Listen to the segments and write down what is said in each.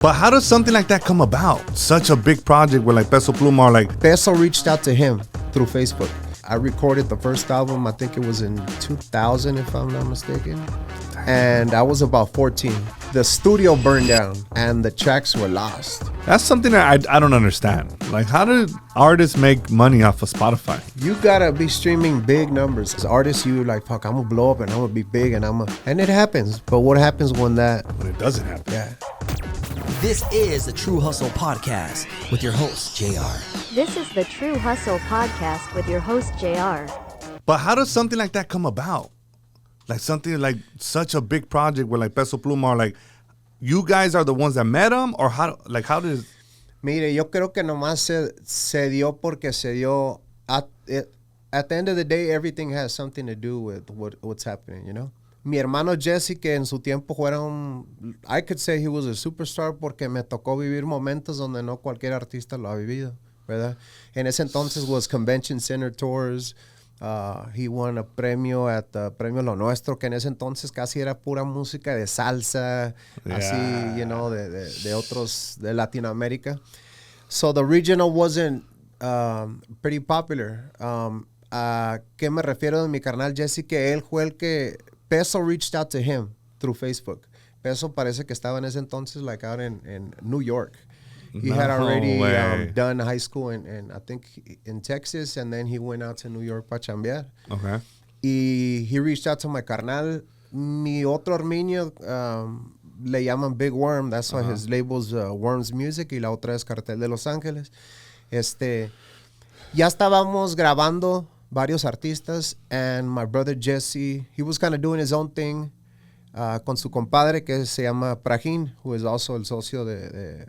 But how does something like that come about? Such a big project where like Peso Pluma or like... Peso reached out to him through Facebook. I recorded the first album, I think it was in 2000 if I'm not mistaken. And I was about 14. The studio burned down and the tracks were lost. That's something that I don't understand. Like, how do artists make money off of Spotify? You gotta be streaming big numbers. As artists, you like, fuck, I'm gonna blow up and I'm gonna be big and and it happens. But what happens when it doesn't happen? Yeah. This is the True Hustle Podcast with your host, JR. This is the True Hustle Podcast with your host, JR. But how does something like that come about? Like something like such a big project where like Peso Pluma or like you guys are the ones that met him, or how does... Mire, yo creo que nomás se dio porque se dio. At the end of the day, everything has something to do with what's happening, you know? Mi hermano Jesse, que en su tiempo I could say he was a superstar porque me tocó vivir momentos donde no cualquier artista lo ha vivido, ¿verdad? En ese entonces was Convention Center Tours. He won a premio at the Premio Lo Nuestro, que en ese entonces casi era pura música de salsa, así, you know, de otros, de Latinoamérica. So the regional wasn't pretty popular. ¿A qué me refiero de mi carnal Jesse? Que él fue el que... Peso reached out to him through Facebook. Peso parece que estaba en ese entonces like out in New York. He had already done high school in I think in Texas, and then he went out to New York para chambear. Okay. Y he reached out to my carnal. Mi otro hermano le llaman Big Worm. That's why his label's Worms Music, y la otra es Cartel de Los Ángeles. Ya estábamos grabando varios artistas, and my brother Jesse, he was kind of doing his own thing con su compadre que se llama Prajín, who is also el socio de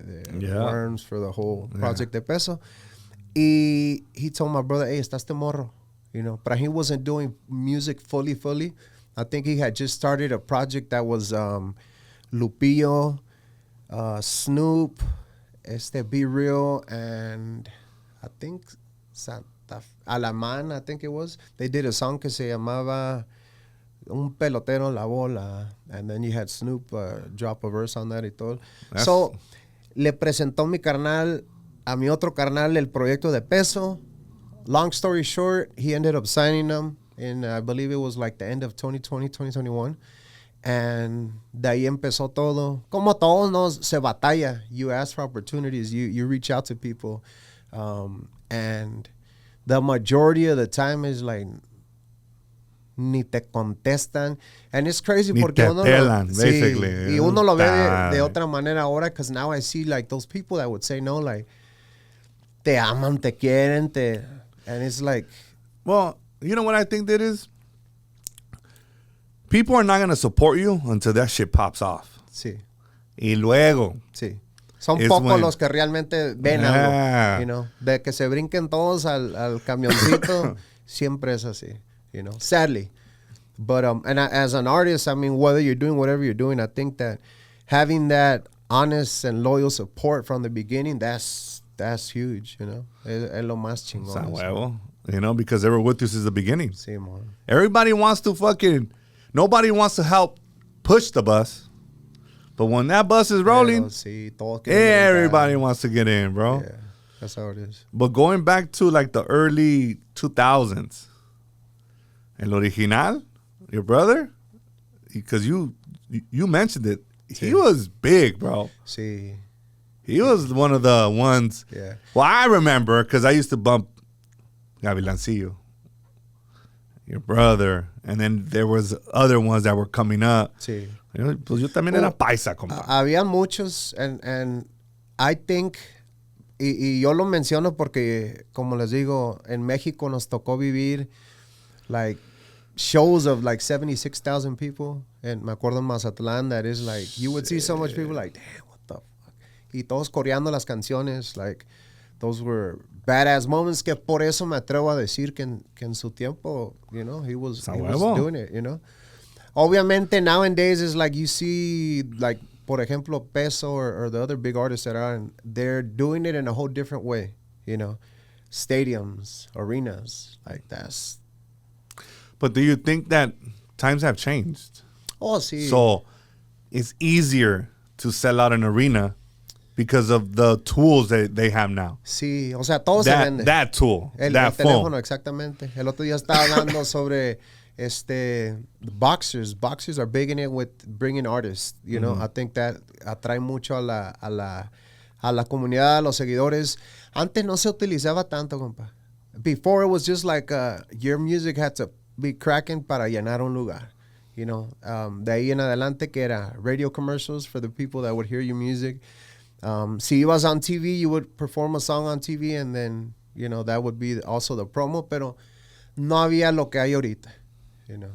Worms for the whole project de Peso. Y he told my brother, hey, está este morro. You know, Prajín wasn't doing music fully. I think he had just started a project that was Lupillo, Snoop, Be Real, and I think Alamán, I think it was. They did a song que se llamaba Un Pelotero en la Bola, and then you had Snoop drop a verse on that y todo. So, le presentó mi carnal a mi otro carnal el proyecto de Peso. Long story short, he ended up signing them in, I believe it was like the end of 2020, 2021. And de ahí empezó todo. Como todos, no, se batalla. You ask for opportunities. You reach out to people. And the majority of the time is like ni te contestan, and it's crazy ni porque te uno pelan, basically. Y uno lo ve de otra manera ahora, because now I see like those people that would say no, like te aman, te quieren, and it's like, well, you know what I think that is? People are not going to support you until that shit pops off. Sí. Y luego. Sí. Son pocos los que realmente ven algo, you know. De que se brinquen todos al camioncito, siempre es así, you know, sadly. But and as an artist, I mean, whether you're doing whatever you're doing, I think that having that honest and loyal support from the beginning, that's huge, you know. Es lo más chingón. Huevo, you know, because they were with you since the beginning. Sí, man. Everybody wants to nobody wants to help push the bus. But when that bus is rolling, everybody wants to get in, bro. Yeah, that's how it is. But going back to like the early 2000s, El Original, your brother, because you mentioned it, he was big, bro. Sí. He was one of the ones. Yeah. Well, I remember because I used to bump Gavilancillo, your brother, and then there was other ones that were coming up. Sí. Pues yo también era paisa, compa. Había muchos, and I think, y yo lo menciono porque, como les digo, en México nos tocó vivir like shows of like 76,000 people, and me acuerdo en Mazatlán, that is like, you would see so much people like, damn, what the fuck, y todos coreando las canciones, like, those were badass moments, que por eso me atrevo a decir que en su tiempo, you know, he was doing it, you know. Obviamente nowadays is like you see like por ejemplo Peso or the other big artists that are they're doing it in a whole different way, you know, stadiums, arenas, like that's. But do you think that times have changed? Oh, sí. So it's easier to sell out an arena because of the tools that they have now. Sí, o sea, todo se vende. That tool, El that teléfono, phone. exactamente. El otro día estaba hablando sobre boxers. Boxers are big in it with bringing artists. You know, I think that atrae mucho a la comunidad, a los seguidores. Antes no se utilizaba tanto, compa. Before it was just like your music had to be cracking para llenar un lugar. You know, de ahí en adelante que era radio commercials for the people that would hear your music. Si ibas on TV, you would perform a song on TV, and then, you know, that would be also the promo, pero no había lo que hay ahorita, you know.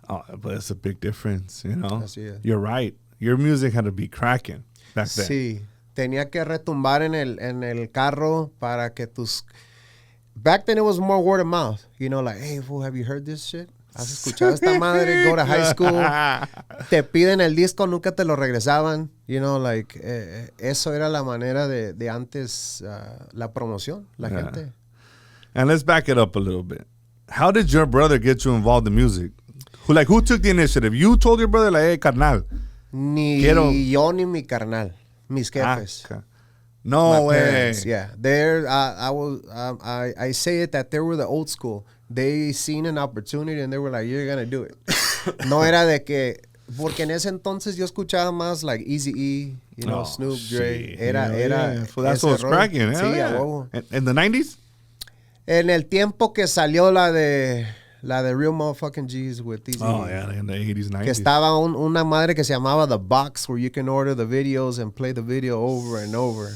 Oh, but it's a big difference, you know. Así es. You're right. Your music had to be cracking back then. Sí, tenía que retumbar en el carro para que tus... Back then it was more word of mouth, you know, like, hey, fool, have you heard this shit? ¿Has escuchado esta madre? Go to high school. Te piden el disco, nunca te lo regresaban. You know, like, eso era la manera de antes, la promoción, la gente. And let's back it up a little bit. How did your brother get you involved in music? Who took the initiative? You told your brother, like, hey, carnal. Ni yo ni mi carnal, mis jefes. Okay. No way. Parents, yeah. I say it that they were the old school. They seen an opportunity and they were like, you're gonna do it. No era de que, porque en ese entonces yo escuchaba más like Eazy-E, you know, Snoop, Dre. Era. So that's what was cracking. Sí, yeah. a huevo. In the 90s? En el tiempo que salió la de Real Motherfucking G's with Eazy. Oh, yeah, in the 80s, 90s. Que estaba una madre que se llamaba The Box, where you can order the videos and play the video over and over.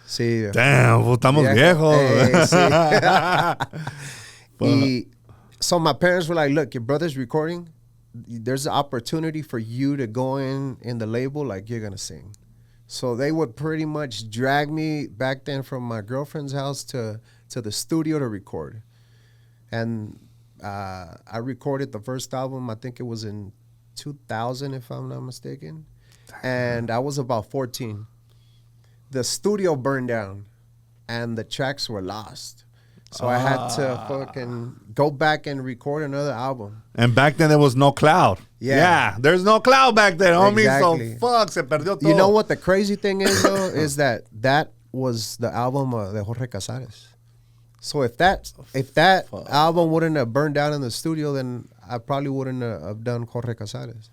Sí. Damn, pues estamos viejos. Sí. So my parents were like, look, your brother's recording. There's an opportunity for you to go in the label, like you're going to sing. So they would pretty much drag me back then from my girlfriend's house to the studio to record. And I recorded the first album, I think it was in 2000, if I'm not mistaken. And I was about 14. The studio burned down and the tracks were lost. So I had to fucking go back and record another album. And back then there was no cloud. Yeah, there's no cloud back then, homie. Exactly. So fuck, se perdió todo. You know what the crazy thing is, though, is that was the album de Jorge Casares. So if that album wouldn't have burned down in the studio, then I probably wouldn't have done Jorge Casares.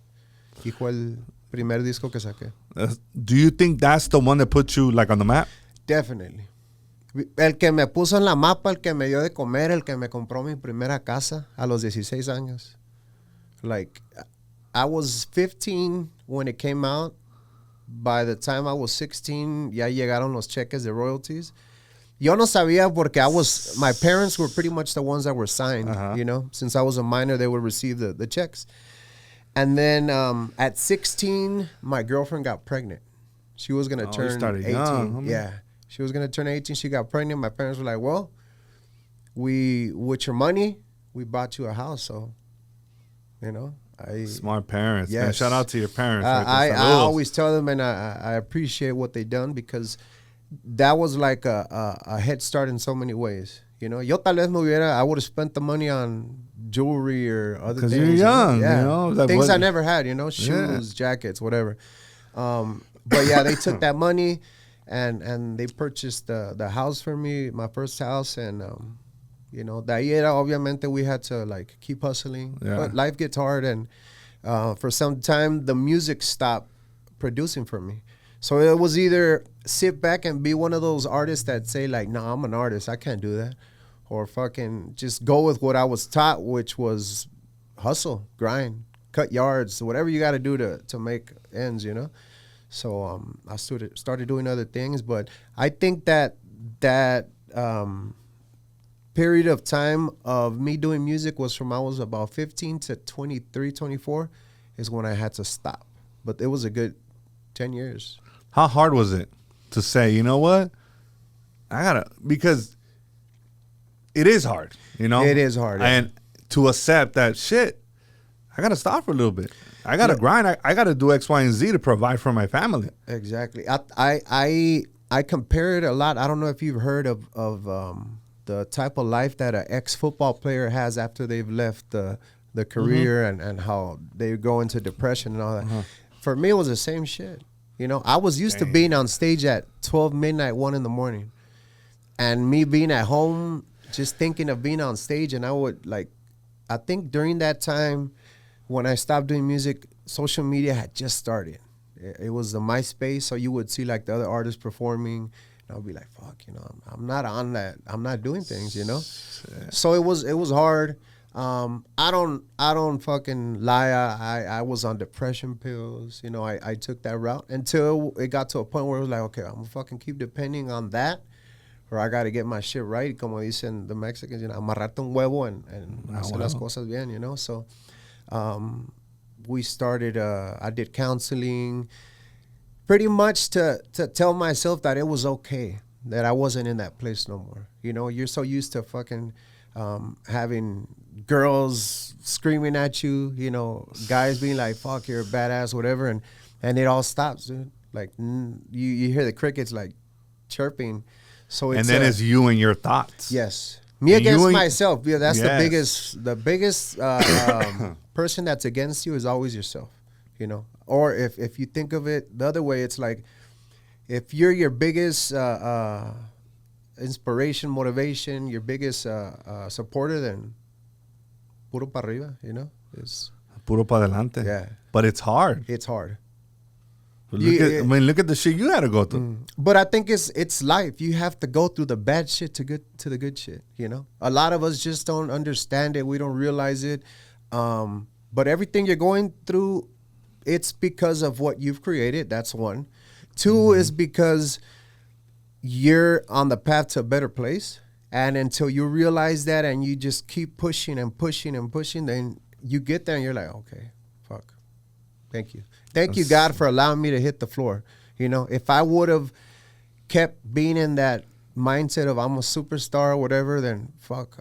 Y fue el primer disco que saqué. Do you think that's the one that put you like on the map? Definitely. El que me puso en la mapa, el que me dio de comer, el que me compró mi primera casa a los 16 años. Like, I was 15 when it came out. By the time I was 16, ya llegaron los cheques de royalties. Yo no sabía porque my parents were pretty much the ones that were signed, you know. Since I was a minor, they would receive the checks. And then at 16, my girlfriend got pregnant. She was going to turn 18. Young, yeah. She was going to turn 18. She got pregnant. My parents were like, well, with your money, we bought you a house. So, you know. Smart parents. Yes. Man, shout out to your parents. I always tell them, and I appreciate what they done, because that was like a head start in so many ways. You know, yo tal vez I would have spent the money on jewelry or other things. Because you're young, you know? Like things I never had, you know, shoes, jackets, whatever. But yeah, they took that money and they purchased the house for me, my first house, and you know, de ahí era, obviamente we had to like keep hustling. Yeah. But life gets hard, and for some time the music stopped producing for me. So it was either sit back and be one of those artists that say like, no, I'm an artist, I can't do that. Or fucking just go with what I was taught, which was hustle, grind, cut yards, whatever you got to do to make ends, you know? So I started doing other things. But I think that period of time of me doing music was from I was about 15 to 23, 24 is when I had to stop. But it was a good 10 years. How hard was it to say, you know what? Because it is hard, you know? It is hard. And to accept that shit, I got to stop for a little bit. I got to grind. I got to do X, Y, and Z to provide for my family. Exactly. I compare it a lot. I don't know if you've heard of the type of life that an ex-football player has after they've left the career, and how they go into depression and all that. For me, it was the same shit. You know, I was used to being on stage at 12 midnight, 1 in the morning. And me being at home, just thinking of being on stage. And I would I think during that time when I stopped doing music, social media had just started. It was the MySpace, so you would see like the other artists performing. And I would be like, fuck, you know, I'm not on that. I'm not doing things, you know? Yeah. So it was hard. I don't fucking lie. I was on depression pills. You know, I took that route until it got to a point where it was like, okay, I'm gonna fucking keep depending on that, or I got to get my shit right. Como dicen the Mexicans, you know, amarrarte un huevo and hacer las cosas bien, you know? So we started, I did counseling pretty much to tell myself that it was okay, that I wasn't in that place no more. You know, you're so used to fucking having girls screaming at you, you know, guys being like, fuck, you're a badass, whatever, and it all stops, dude. Like, you hear the crickets, like, chirping. So it's, and then it's you and your thoughts. Yes. Me and against myself. Yeah, that's yes. the biggest person that's against you is always yourself, you know. Or if you think of it the other way, it's like, if you're your biggest inspiration, motivation, your biggest supporter, then puro para arriba, you know? It's puro para adelante. Yeah. But it's hard. It's hard. Look at the shit you had to go through. But I think it's life. You have to go through the bad shit to the good shit, you know? A lot of us just don't understand it. We don't realize it. But everything you're going through, it's because of what you've created. That's one. Two is because you're on the path to a better place. And until you realize that and you just keep pushing and pushing and pushing, then you get there and you're like, okay, fuck. Thank you. Thank you, God, for allowing me to hit the floor. You know, if I would have kept being in that mindset of I'm a superstar or whatever, then fuck,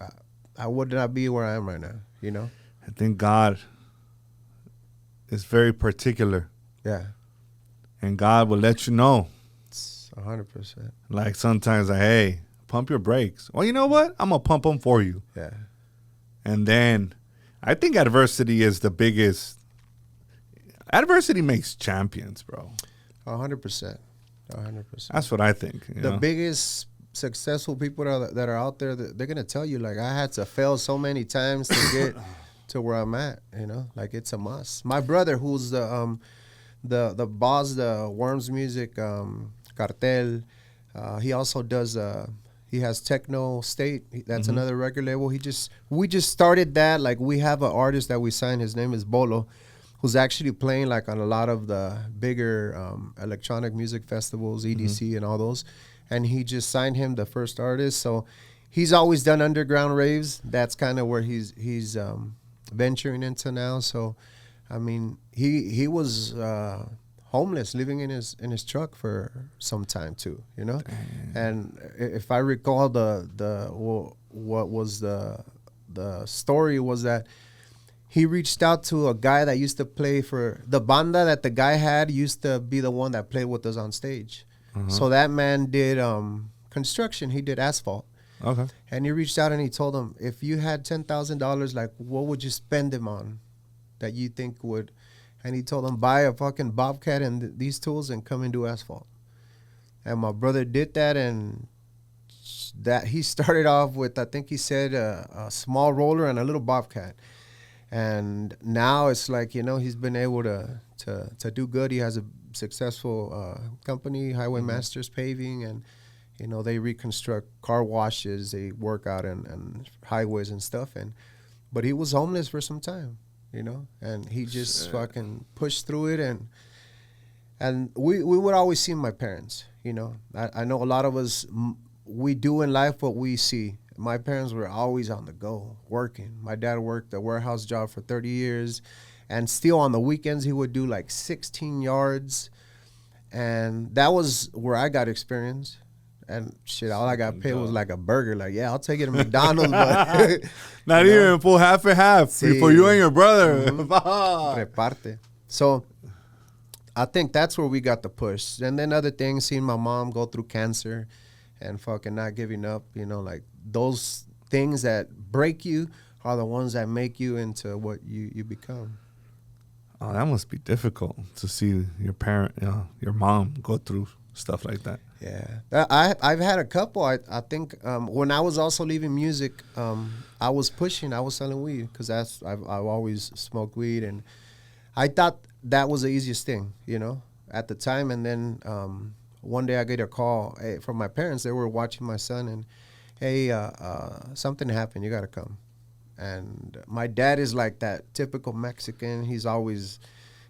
I would not be where I am right now, you know? I think God is very particular. Yeah. And God will let you know. 100%. Like sometimes, like, hey, pump your brakes. Well, you know what? I'm going to pump them for you. Yeah. And then I think adversity is the biggest. Adversity makes champions, bro. 100%. 100%. That's what I think. The biggest successful people that are out there, they're going to tell you, like, I had to fail so many times to get to where I'm at, you know? Like, it's a must. My brother, who's the boss, the Worms Music Cartel, he also does, he has Techno State. That's another record label. We just started that. Like, we have an artist that we signed. His name is Bolo, who's actually playing like on a lot of the bigger electronic music festivals, EDC and all those. And he just signed him, the first artist. So he's always done underground raves. That's kind of where he's venturing into now. So, I mean, he was homeless, living in his truck for some time too, you know? Damn. And if I recall what was the story was that he reached out to a guy that used to play for the banda that the guy had, used to be the one that played with us on stage. So that man did construction. He did asphalt. Okay. And he reached out and he told him, if you had $10,000, like, what would you spend him on that you think would? And he told him, buy a fucking Bobcat and these tools and come and do asphalt. And my brother did that, and that he started off with, I think he said, a small roller and a little Bobcat. And now it's like, you know, he's been able to do good. He has a successful company, Highway Masters Paving, and, you know, they reconstruct car washes, they work out and highways and stuff. But he was homeless for some time, you know, and he just fucking pushed through it. And we would always see my parents, you know. I know a lot of us, we do in life what we see. My parents were always on the go, working. My dad worked a warehouse job for 30 years, and still on the weekends he would do like 16 yards. And that was where I got experience. And shit, all I got paid was like a burger. Like, yeah, I'll take it to McDonald's, but not even full half and half for you and your brother. Reparte. So I think that's where we got the push. And then other things, seeing my mom go through cancer and fucking not giving up, you know, like those things that break you are the ones that make you into what you become. Oh, that must be difficult to see your mom go through stuff like that. Yeah, I've had a couple. I think when I was also leaving music, I was selling weed because I've always smoked weed, and I thought that was the easiest thing, at the time. And then one day I get a call from my parents. They were watching my son, and hey, something happened. You got to come. And my dad is like that typical Mexican. He's always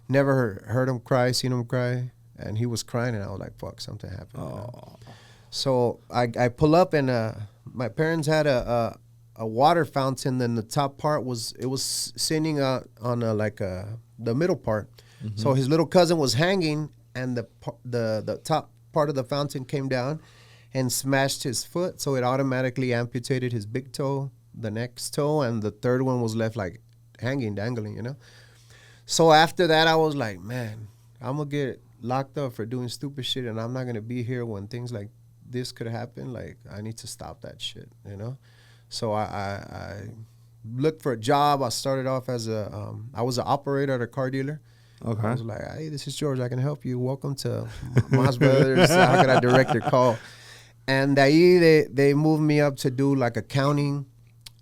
never heard him cry, seen him cry. And he was crying, and I was like, fuck, something happened. Oh. So I pull up, and my parents had a water fountain. Then the top part was sitting on the middle part. Mm-hmm. So his little cousin was hanging, and the top part of the fountain came down and smashed his foot. So it automatically amputated his big toe, the next toe, and the third one was left like hanging, dangling, So after that, I was like, man, I'm going to get locked up for doing stupid shit, and I'm not going to be here when things like this could happen. Like, I need to stop that shit, So I looked for a job. I started off as I was an operator at a car dealer. Okay. I was like, hey, this is George. I can help you. Welcome to Mas Brothers. How can I direct your call? And they moved me up to do like accounting.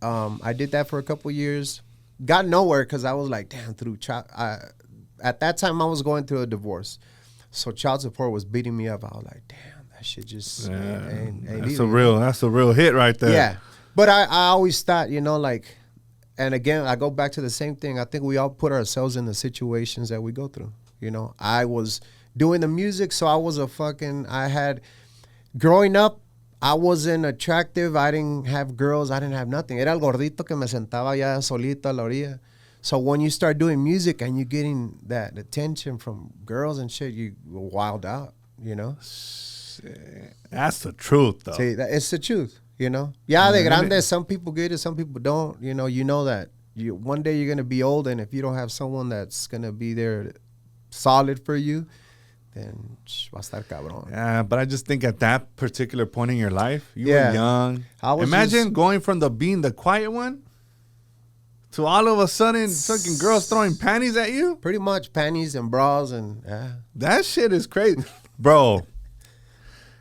I did that for a couple years. Got nowhere because I was like, damn, at that time I was going through a divorce. So child support was beating me up. I was like, damn, that shit just ain't that's easy. That's a real hit right there. Yeah. But I always thought, and again, I go back to the same thing. I think we all put ourselves in the situations that we go through. I was doing the music, so growing up, I wasn't attractive. I didn't have girls. I didn't have nothing. Era el gordito que me sentaba ya solito a la orilla. So when you start doing music and you're getting that attention from girls and shit, you wild out, That's the truth, though. See, it's the truth, Yeah, de grande, some people get it, some people don't. You know that one day you're going to be old, and if you don't have someone that's going to be there solid for you, then va a estar cabrón. Yeah, but I just think at that particular point in your life, you were young. Imagine going from being the quiet one to all of a sudden fucking girls throwing panties at you. Pretty much panties and bras and that shit is crazy, bro.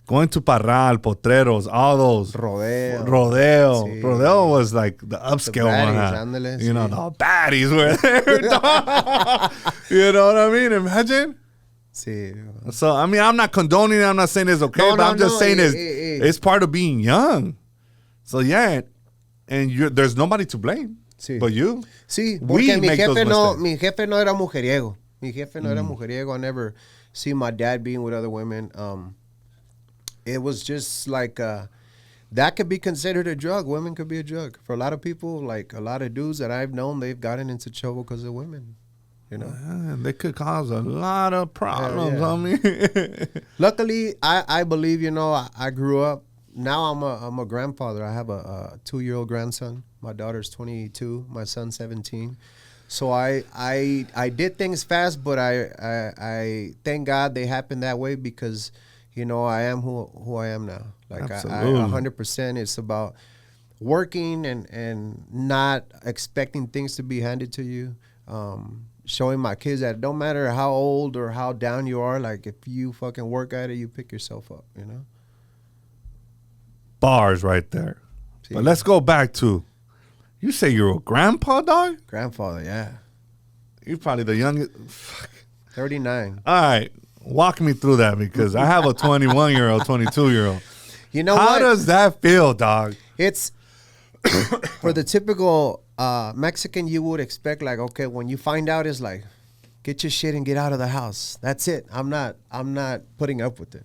Going to Parral, Potreros, all those. Rodeo. Sí. Rodeo was like the upscale one. Ándale, the baddies were there. You know what I mean? Imagine. Sí. So, I mean, I'm not condoning it. I'm not saying it's okay, but I'm just saying it's part of being young. So, yeah. And there's nobody to blame but you. Sí, porque mi jefe no era mujeriego. I never see my dad being with other women. It was just like that could be considered a drug. Women could be a drug. For a lot of people, like a lot of dudes that I've known, they've gotten into trouble because of women. They could cause a lot of problems on me. Luckily, I believe, I grew up. Now I'm a grandfather. I have a 2-year-old grandson. My daughter's 22. My son's 17. So I did things fast, but I thank God they happened that way because, I am who I am now. Like I 100%. It's about working and not expecting things to be handed to you. Showing my kids that it don't matter how old or how down you are, like if you fucking work at it, you pick yourself up, Bars right there. See? But let's go back to, you say you're a grandpa, dog? Grandfather, yeah. You're probably the youngest. 39. All right. Walk me through that because I have a 21-year-old, 22-year-old. How does that feel, dog? It's for the typical Mexican, you would expect like, okay, when you find out, it's like, get your shit and get out of the house. That's it. I'm not putting up with it.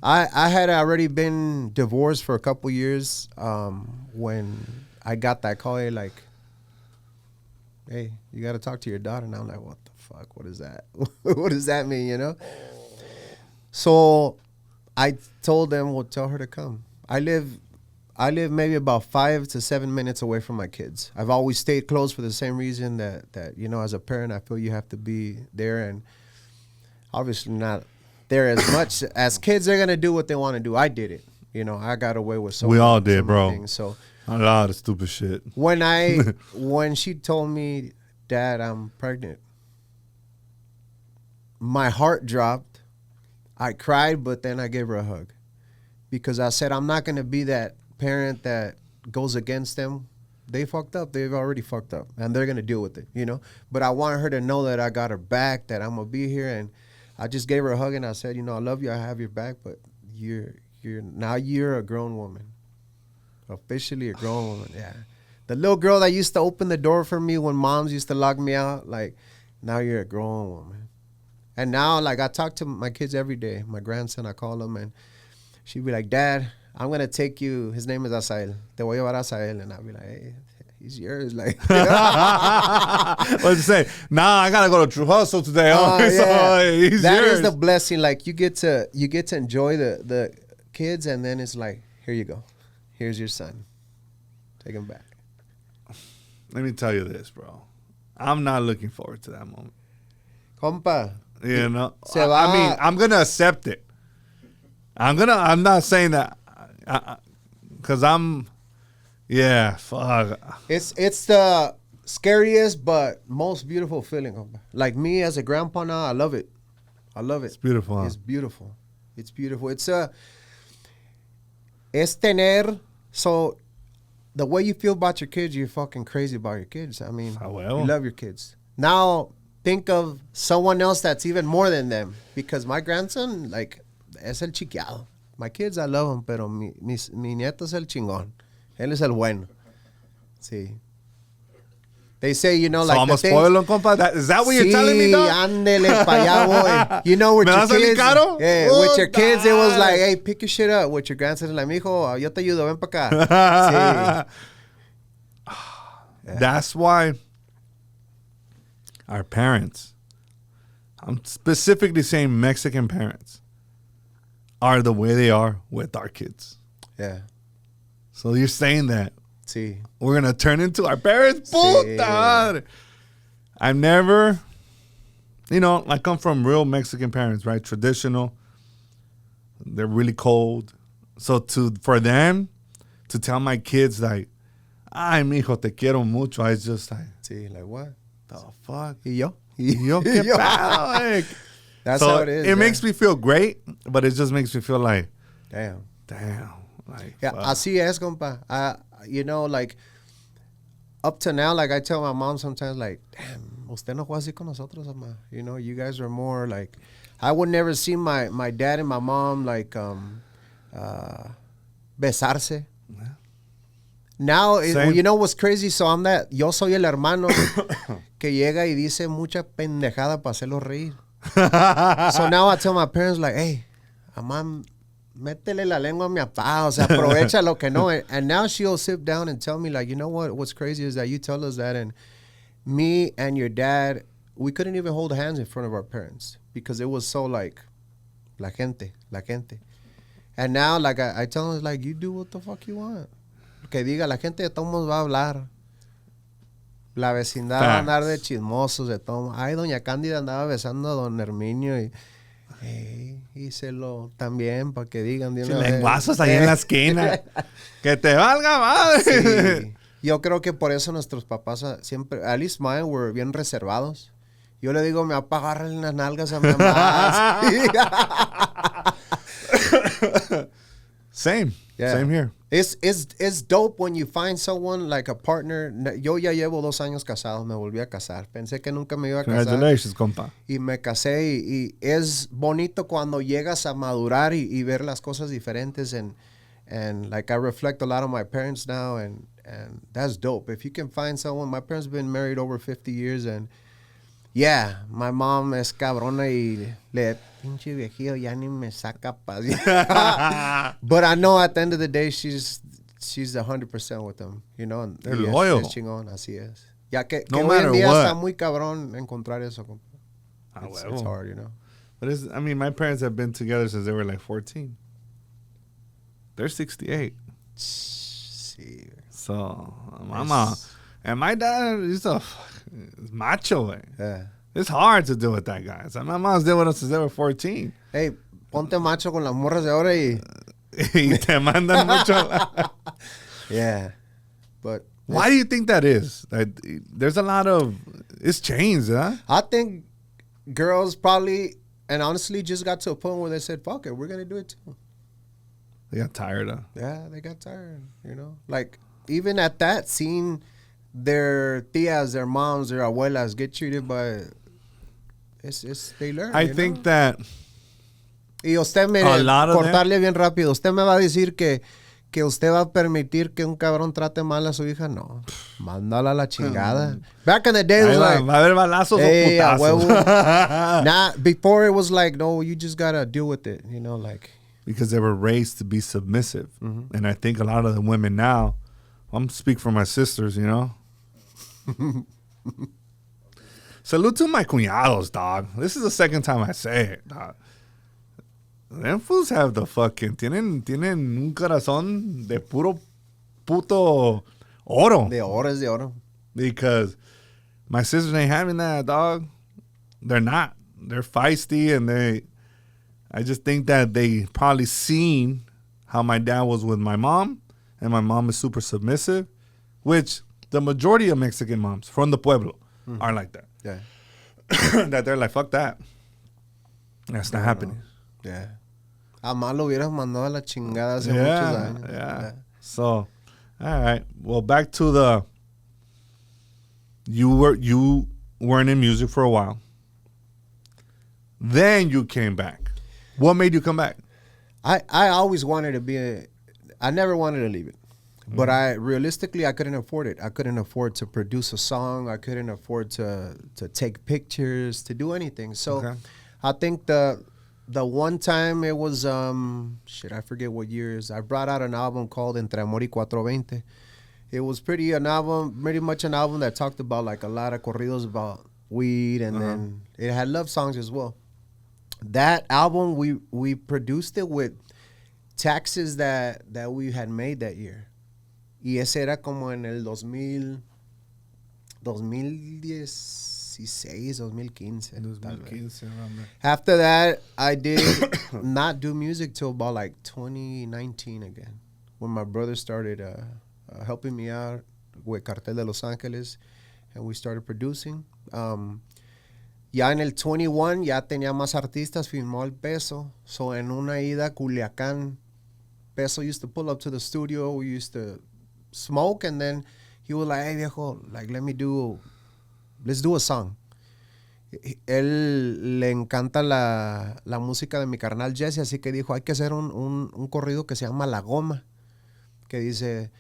I had already been divorced for a couple years when I got that call. Like, hey, you got to talk to your daughter. And I'm like, what the fuck? What is that? What does that mean? So I told them, well, tell her to come. I live maybe about 5 to 7 minutes away from my kids. I've always stayed close for the same reason that as a parent, I feel you have to be there, and obviously not there as much as kids are gonna do what they want to do. I did it. I got away with so. We all did, bro. Things, so a lot of stupid shit. When she told me, Dad, I'm pregnant, my heart dropped. I cried, but then I gave her a hug. Because I said, I'm not going to be that parent that goes against them. They fucked up. They've already fucked up. And they're going to deal with it, you know. But I want her to know that I got her back, that I'm going to be here. And I just gave her a hug and I said, you know, I love you. I have your back. But you're a grown woman. Officially a grown woman, yeah. The little girl that used to open the door for me when moms used to lock me out, like, now you're a grown woman. And now, like, I talk to my kids every day. My grandson, I call him, and she'd be like, Dad, I'm going to take you. His name is Asael. Te voy a llevar a Asael. And I'll be like, hey, he's yours. Like, What'd you say? Nah, I got to go to True Hustle today. Yeah. So, he's that yours. is the blessing. Like, you get to enjoy the kids, and then it's like, here you go. Here's your son. Take him back. Let me tell you this, bro. I'm not looking forward to that moment. Compa. You know? Se va. I mean, I'm going to accept it. I'm not saying that because yeah, fuck. It's the scariest but most beautiful feeling, compa. Like me as a grandpa now, I love it. It's beautiful. Huh? It's beautiful. It's beautiful. Es tener, so the way you feel about your kids, you're fucking crazy about your kids. I mean, Ah, well. you love your kids. Now, think of someone else that's even more than them. Because my grandson, like, es el chiqueado. My kids, I love them, pero mi nieto es el chingón. Él es el bueno. Sí. They say, you know, So like I'm the a spoiler, compa. Is that what you're telling me, dog? Ándele pa' allá voy. You know, with ¿Me your vas a salir kids, caro? yeah, Oh, with your kids, it was God. like, hey, pick your shit up. With your grandson, like, mijo, yo te ayudo, ven pa' acá. Sí. That's why our parents, I'm specifically saying Mexican parents, are the way they are with our kids. Yeah. So you're saying that Sí. we're going to turn into our parents? Sí. Puta. I've never, you know, I come from real Mexican parents, right? Traditional. They're really cold. So for them to tell my kids, like, ay, mijo, te quiero mucho, I just like, Sí, like what? the fuck? Y yo? Yo, qué Yo. pedo, like. That's So how it is. it makes me feel great, but it just makes me feel like, Damn. like, Yeah, fuck. así es, compa. You know, like, up to now, like, I tell my mom sometimes, like, damn, usted no fue así con nosotros, ama. You know, you guys are more, like, I would never see my dad and my mom, like, besarse. Yeah. Now, Same. you know what's crazy? So I'm that, yo soy el hermano que llega y dice mucha pendejada para hacerlos reír. So now I tell my parents, like, hey, mamá, métele la lengua a mi papá, o sea, aprovecha lo que no. And now she'll sit down and tell me, like, you know what's crazy is that you tell us that, and me and your dad, we couldn't even hold hands in front of our parents because it was so, like, la gente. And now, like, I tell them, like, you do what the fuck you want. Que diga, la gente de todos va a hablar. La vecindad va a andar de chismosos de todo. Ay, doña Cándida andaba besando a don Herminio y hícelo también para que digan de una vez. Lenguazos ahí en la esquina. Que te valga madre. Sí. Yo creo que por eso nuestros papás siempre, at least mine, were bien reservados. Yo le digo, mi papá, agárrale las nalgas a mi mamá. Same. Yeah. Same here. It's dope when you find someone like a partner. Yo ya llevo 2 años casado, me volví a casar. Pensé que nunca me iba a casar. Congratulations, compa. Y me casé y es bonito cuando llegas a madurar y ver las cosas diferentes. And like I reflect a lot on my parents now and that's dope. If you can find someone, my parents have been married over 50 years and yeah, my mom es cabrona y le pinche viejillo ya ni me saca paz. But I know at the end of the day she's 100% with them, you know. And They're loyal. Es chingón, así es. Ya que No hoy matter en día what. está muy cabrón encontrar eso. It's hard, you know. But I mean, my parents have been together since they were like 14. They're 68. Sí. So, mama. And my dad, he's a macho, way. Yeah. It's hard to deal with that guy. So my mom's dealing with us since they were 14. Hey, ponte macho con las morras de ahora y... Y te mandan mucho. Yeah. But... Why do you think that is? Like, there's a lot of... It's changed, huh? I think girls probably, and honestly, just got to a point where they said, "Fuck it, we're gonna do it too." They got tired of. Yeah, they got tired. Like even at that, seeing their tias, their moms, their abuelas get treated by, it's they learn. I think that Y usted me a lot of cortarle bien rápido. Usted me va a decir que usted va a permitir que un cabrón trate mal a su hija. No, mándala a la chingada. Back in the day, it was like, va a haber balazos hey, o a putazos. huevo. Nah, before it was like, no, you just gotta deal with it. Like. Because they were raised to be submissive. Mm-hmm. And I think a lot of the women now, I'm speak for my sisters, Salute to my cuñados, dog. This is the second time I say it, dog. Them fools have the fucking, tienen un corazón de puro puto oro. De oro. Because my sisters ain't having that, dog. They're not. They're feisty, and I just think that they probably seen how my dad was with my mom, and my mom is super submissive, which the majority of Mexican moms from the pueblo are like that. Yeah. That they're like, fuck that. That's not happening. Yeah. A más lo hubieras mandado a la chingada hace muchos años. Yeah. So, all right. Well, back to you weren't in music for a while. Then you came back. What made you come back? I always wanted to be I never wanted to leave it. But realistically, I couldn't afford it. I couldn't afford to produce a song. I couldn't afford to take pictures, to do anything. So I think the one time it was, I forget what years, I brought out an album called Entre Amor y 420. It was pretty much an album that talked about like a lot of corridos about weed, and then it had love songs as well. That album, we produced it with taxes that we had made that year. Y ese era como en el 2016, 2015. After that, I did not do music till about like 2019 again, when my brother started helping me out with Cartel de Los Ángeles, and we started producing. Ya en el 21 ya tenía más artistas, firmó el Peso. So en una ida a Culiacán, Peso used to pull up to the studio. We used to smoke, and then he was like, hey viejo, like let's do a song. Él le encanta la música de mi carnal Jesse, así que dijo, hay que hacer un corrido que se llama La Goma, que dice,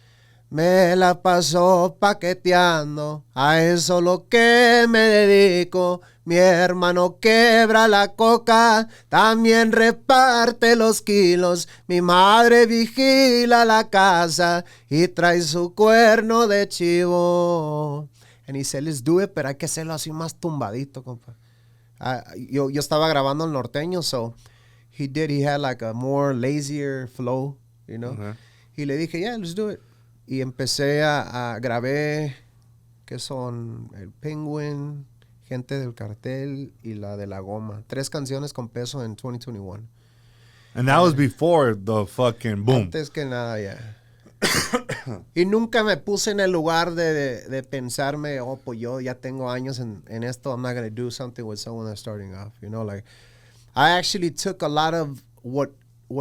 me la paso paqueteando, a eso lo que me dedico. Mi hermano quebra la coca, también reparte los kilos. Mi madre vigila la casa y trae su cuerno de chivo. And he said, let's do it, pero hay que hacerlo así más tumbadito, compa. Yo estaba grabando el norteño, so he had like a more lazier flow, Y le dije, yeah, let's do it. Y empecé a grabé, que son el Penguin, Gente del Cartel y la de La Goma. 3 canciones con Peso en 2021. And that was before the fucking boom. Antes que nada, ya. Y nunca me puse en el lugar de pensarme, pues yo ya tengo años en esto, I'm not going to do something with someone that's starting off. Like, I actually took a lot of what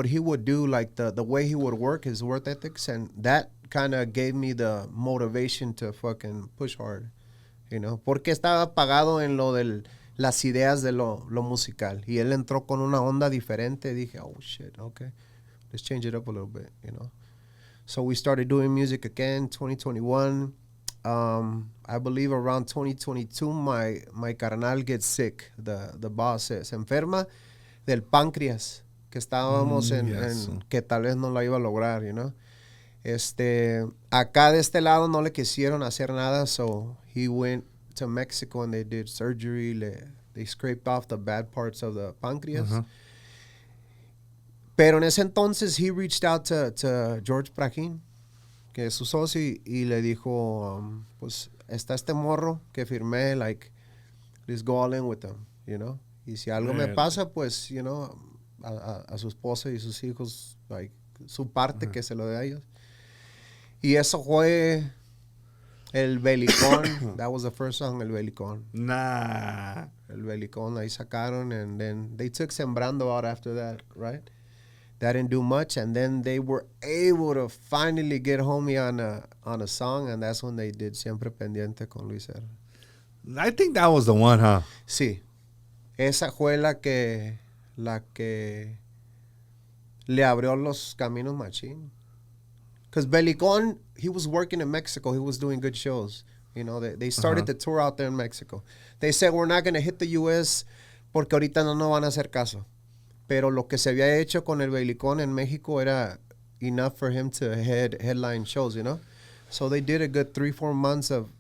he would do, like the way he would work, his work ethics, and that kind of gave me the motivation to fucking push hard. Porque estaba pagado en lo de las ideas de lo musical. Y él entró con una onda diferente. Dije, oh, shit, okay. Let's change it up a little bit, So we started doing music again, 2021. I believe around 2022, my carnal gets sick. The boss se enferma del páncreas, que estábamos en que tal vez no la iba a lograr, Acá de este lado no le quisieron hacer nada, so he went to Mexico and they did surgery. They scraped off the bad parts of the pancreas. Pero en ese entonces he reached out to George Prajín, que es su socio, y le dijo, pues está este morro que firmé, like, let's go all in with them, Y si algo me pasa, pues, a su esposa y sus hijos, like, su parte que se lo dé a ellos. Y eso fue el Belicón. That was the first song, el Belicón. Nah. El Belicón, ahí sacaron, and then they took Sembrando out after that, right? That didn't do much, and then they were able to finally get Homie on a song, and that's when they did Siempre Pendiente con Luis R. I think that was the one, huh? Sí. Esa fue la que le abrió los caminos machín. Because Belicón, he was working in Mexico. He was doing good shows. You know, they started the tour out there in Mexico. They said, we're not going to hit the U.S. porque ahorita no nos van a hacer caso. Pero lo que se había hecho con el Belicón en México era enough for him to headline shows, you know? So they did a good 3-4 months of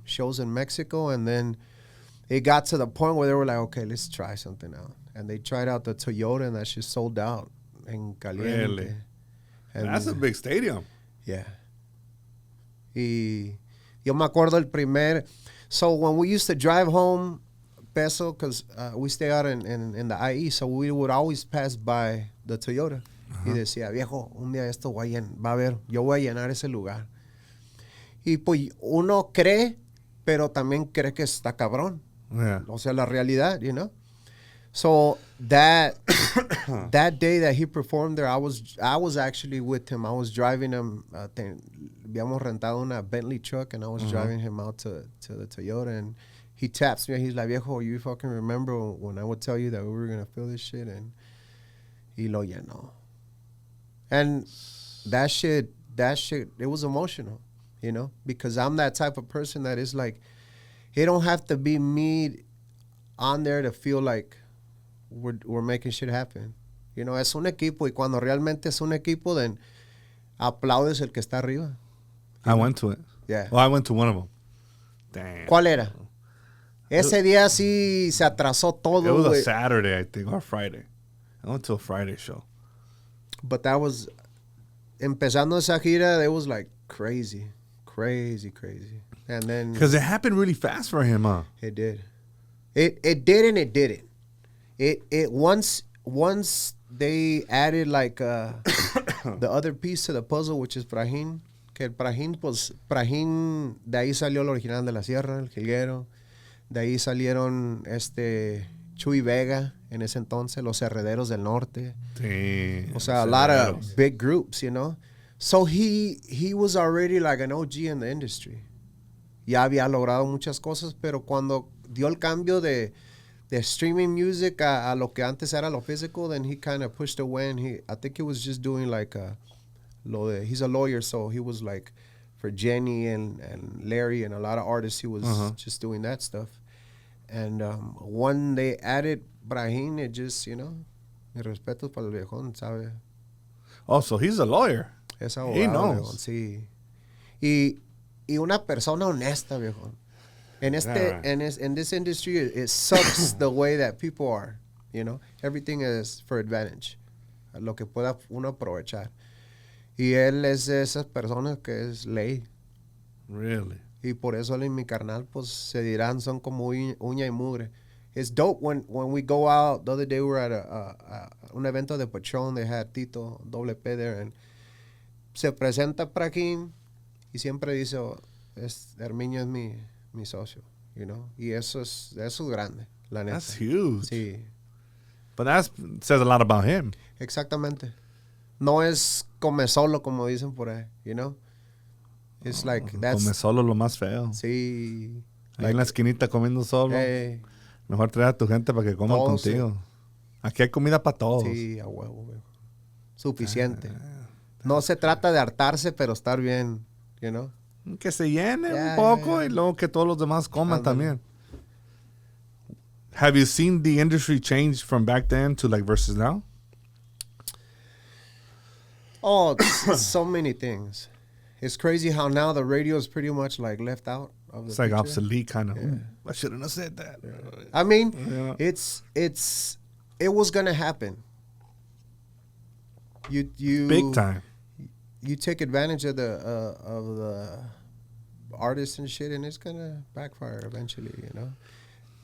shows in Mexico, and then it got to the point where they were like, okay, let's try something out. And they tried out the Toyota, and that shit sold out en Caliente. Really? And That's a big stadium. yeah. Y yo me acuerdo el primer... So when we used to drive home, Peso, because we stay out in the IE, so we would always pass by the Toyota. Y decía, viejo, un día esto va a ver, yo voy a llenar ese lugar. Y pues uno cree, pero también cree que está cabrón. Yeah. O sea, la realidad, you know? So that day that he performed there, I was actually with him. I was driving him. Habíamos rentado una Bentley truck, and I was driving him out to the Toyota, and he taps me. He's like, viejo, you fucking remember when I would tell you that we were going to fill this shit? And y lo llenó. And that shit, it was emotional, you know? Because I'm that type of person that is like, it don't have to be me on there to feel like we're making shit happen. You know, es un equipo, y cuando realmente es un equipo, then aplaudes el que está arriba. I went to it. Yeah. Well, I went to one of them. Damn. ¿Cuál era? Ese día sí se atrasó todo. It was a güey. Saturday, I think, or Friday. I went to a Friday show. But that was, empezando esa gira, it was like crazy. And then Because it happened really fast for him, huh? it did. It did and it didn't. It once they added like the other piece to the puzzle, which is Prajín. Que el Prajín, pues, Prajín, de ahí salió el original de la Sierra, el Jilguero. De ahí salieron Chuy Vega en ese entonces, los Herederos del Norte. Damn. O sea, a lot of big groups, you know. So he was already like an OG in the industry. Ya había logrado muchas cosas, pero cuando dio el cambio de streaming music a lo que antes era lo physical, then he kind of pushed away, and I think he was just doing like he's a lawyer, so he was like for Jenny and Larry and a lot of artists, he was just doing that stuff. And when they added Brahim, it just, you know, mi respeto para el viejón, ¿sabe? Oh, so he's a lawyer. Es abogado, He knows. viejón, sí. Y una persona honesta, viejón. In this industry, it sucks the way that people are, you know. Everything is for advantage. Lo que pueda uno aprovechar. Y él es de esas personas que es ley. Really? Y por eso él y mi carnal, pues, se dirán, son como uña y mugre. It's dope when we go out. The other day we were at un evento de Patron. They had Tito, Doble P there. And se presenta para aquí y siempre dice, Herminio es mi socio, you know. Y eso es grande, la neta. That's huge. Sí. But that says a lot about him. Exactamente. No es come solo, como dicen por ahí, you know. It's like, that's... Come solo lo más feo. Sí. Ahí en la esquinita comiendo solo. Mejor traer a tu gente para que coman Todos, contigo. Aquí hay comida para todos. Sí, a huevo, güey. Suficiente. No se trata de hartarse, pero estar bien, you know. Que se llene un poco y luego que todos los demás coman también. Have you seen the industry change from back then to like versus now? Oh, so many things. It's crazy how now the radio is pretty much like left out of the It's like picture. obsolete kind of. I shouldn't have said that. I mean, Yeah. it was gonna happen. You Big time. You take advantage of the artists and shit, and it's gonna backfire eventually. You know,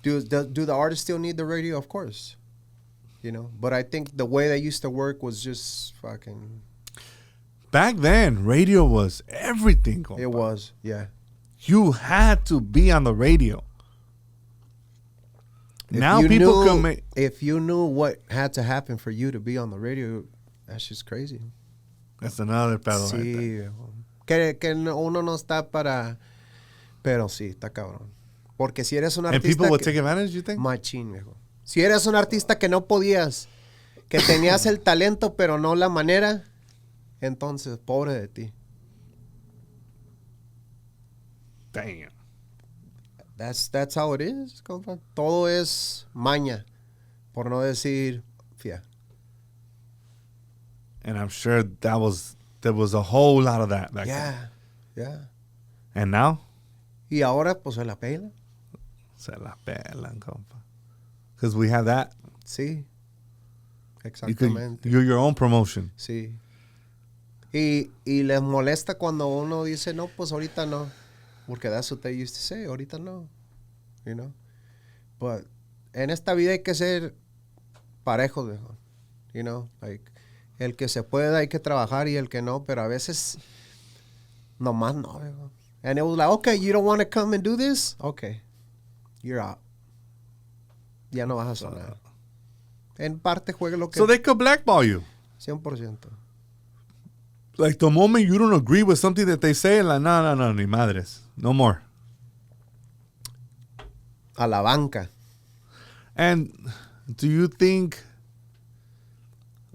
do the artists still need the radio? Of course, you know. But I think the way they used to work was just fucking. Back then, radio was everything. Compa. It was, yeah. You had to be on the radio. Now people can make. If you knew what had to happen for you to be on the radio, that's just crazy. That's another pedo. Right Sí, there. viejo. Que uno no está para... Pero sí, está cabrón. Porque si eres un And artista... people would take advantage, you think? Machín, viejo. Si eres un artista que no podías, que tenías el talento pero no la manera, entonces, pobre de ti. Damn. That's how it is, compa. Todo es maña, por no decir fia. And I'm sure there was a whole lot of that back then. Yeah. And now? Y ahora, pues, se la pela. Se la pelan, compa. Because we have that. Sí. You could, Exactamente. you're your own promotion. Sí. Y les molesta cuando uno dice, no, pues ahorita no. Porque that's what they used to say, ahorita no. You know? But en esta vida hay que ser parejos, viejo. You know? Like, el que se pueda hay que trabajar y el que no, pero a veces nomás no, viejo. And it was like, okay, you don't want to come and do this? Okay. You're out. Ya no vas a sonar. En parte juega lo que... So they could blackball you. 100%. Like the moment you don't agree with something that they say, like, no, ni madres. No more. A la banca. And do you think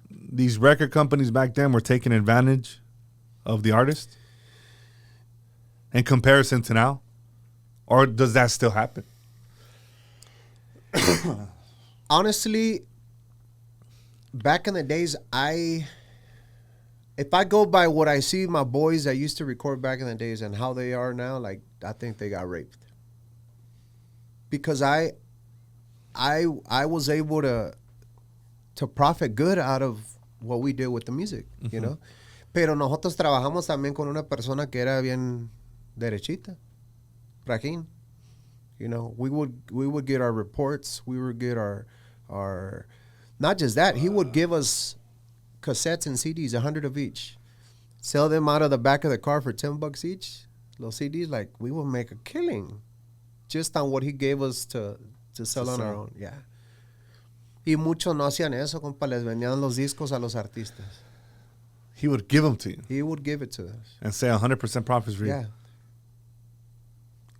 these record companies back then were taking advantage of the artist in comparison to now? Or does that still happen? Honestly, back in the days, if I go by what I see my boys that used to record back in the days and how they are now, like, I think they got raped. Because I was able to profit good out of what we did with the music, you know. Pero nosotros trabajamos también con una persona que era bien derechita, Rajín. You know, we would get our reports. We would get our not just that. He would give us cassettes and CDs, 100 of each. Sell them out of the back of the car for $10 each. Los CDs, like, we would make a killing just on what he gave us to sell on our own. Yeah. Y muchos no hacían eso, compa. Les vendían los discos a los artistas. He would give them to you He would give it to us. and say 100% profits for you. Yeah.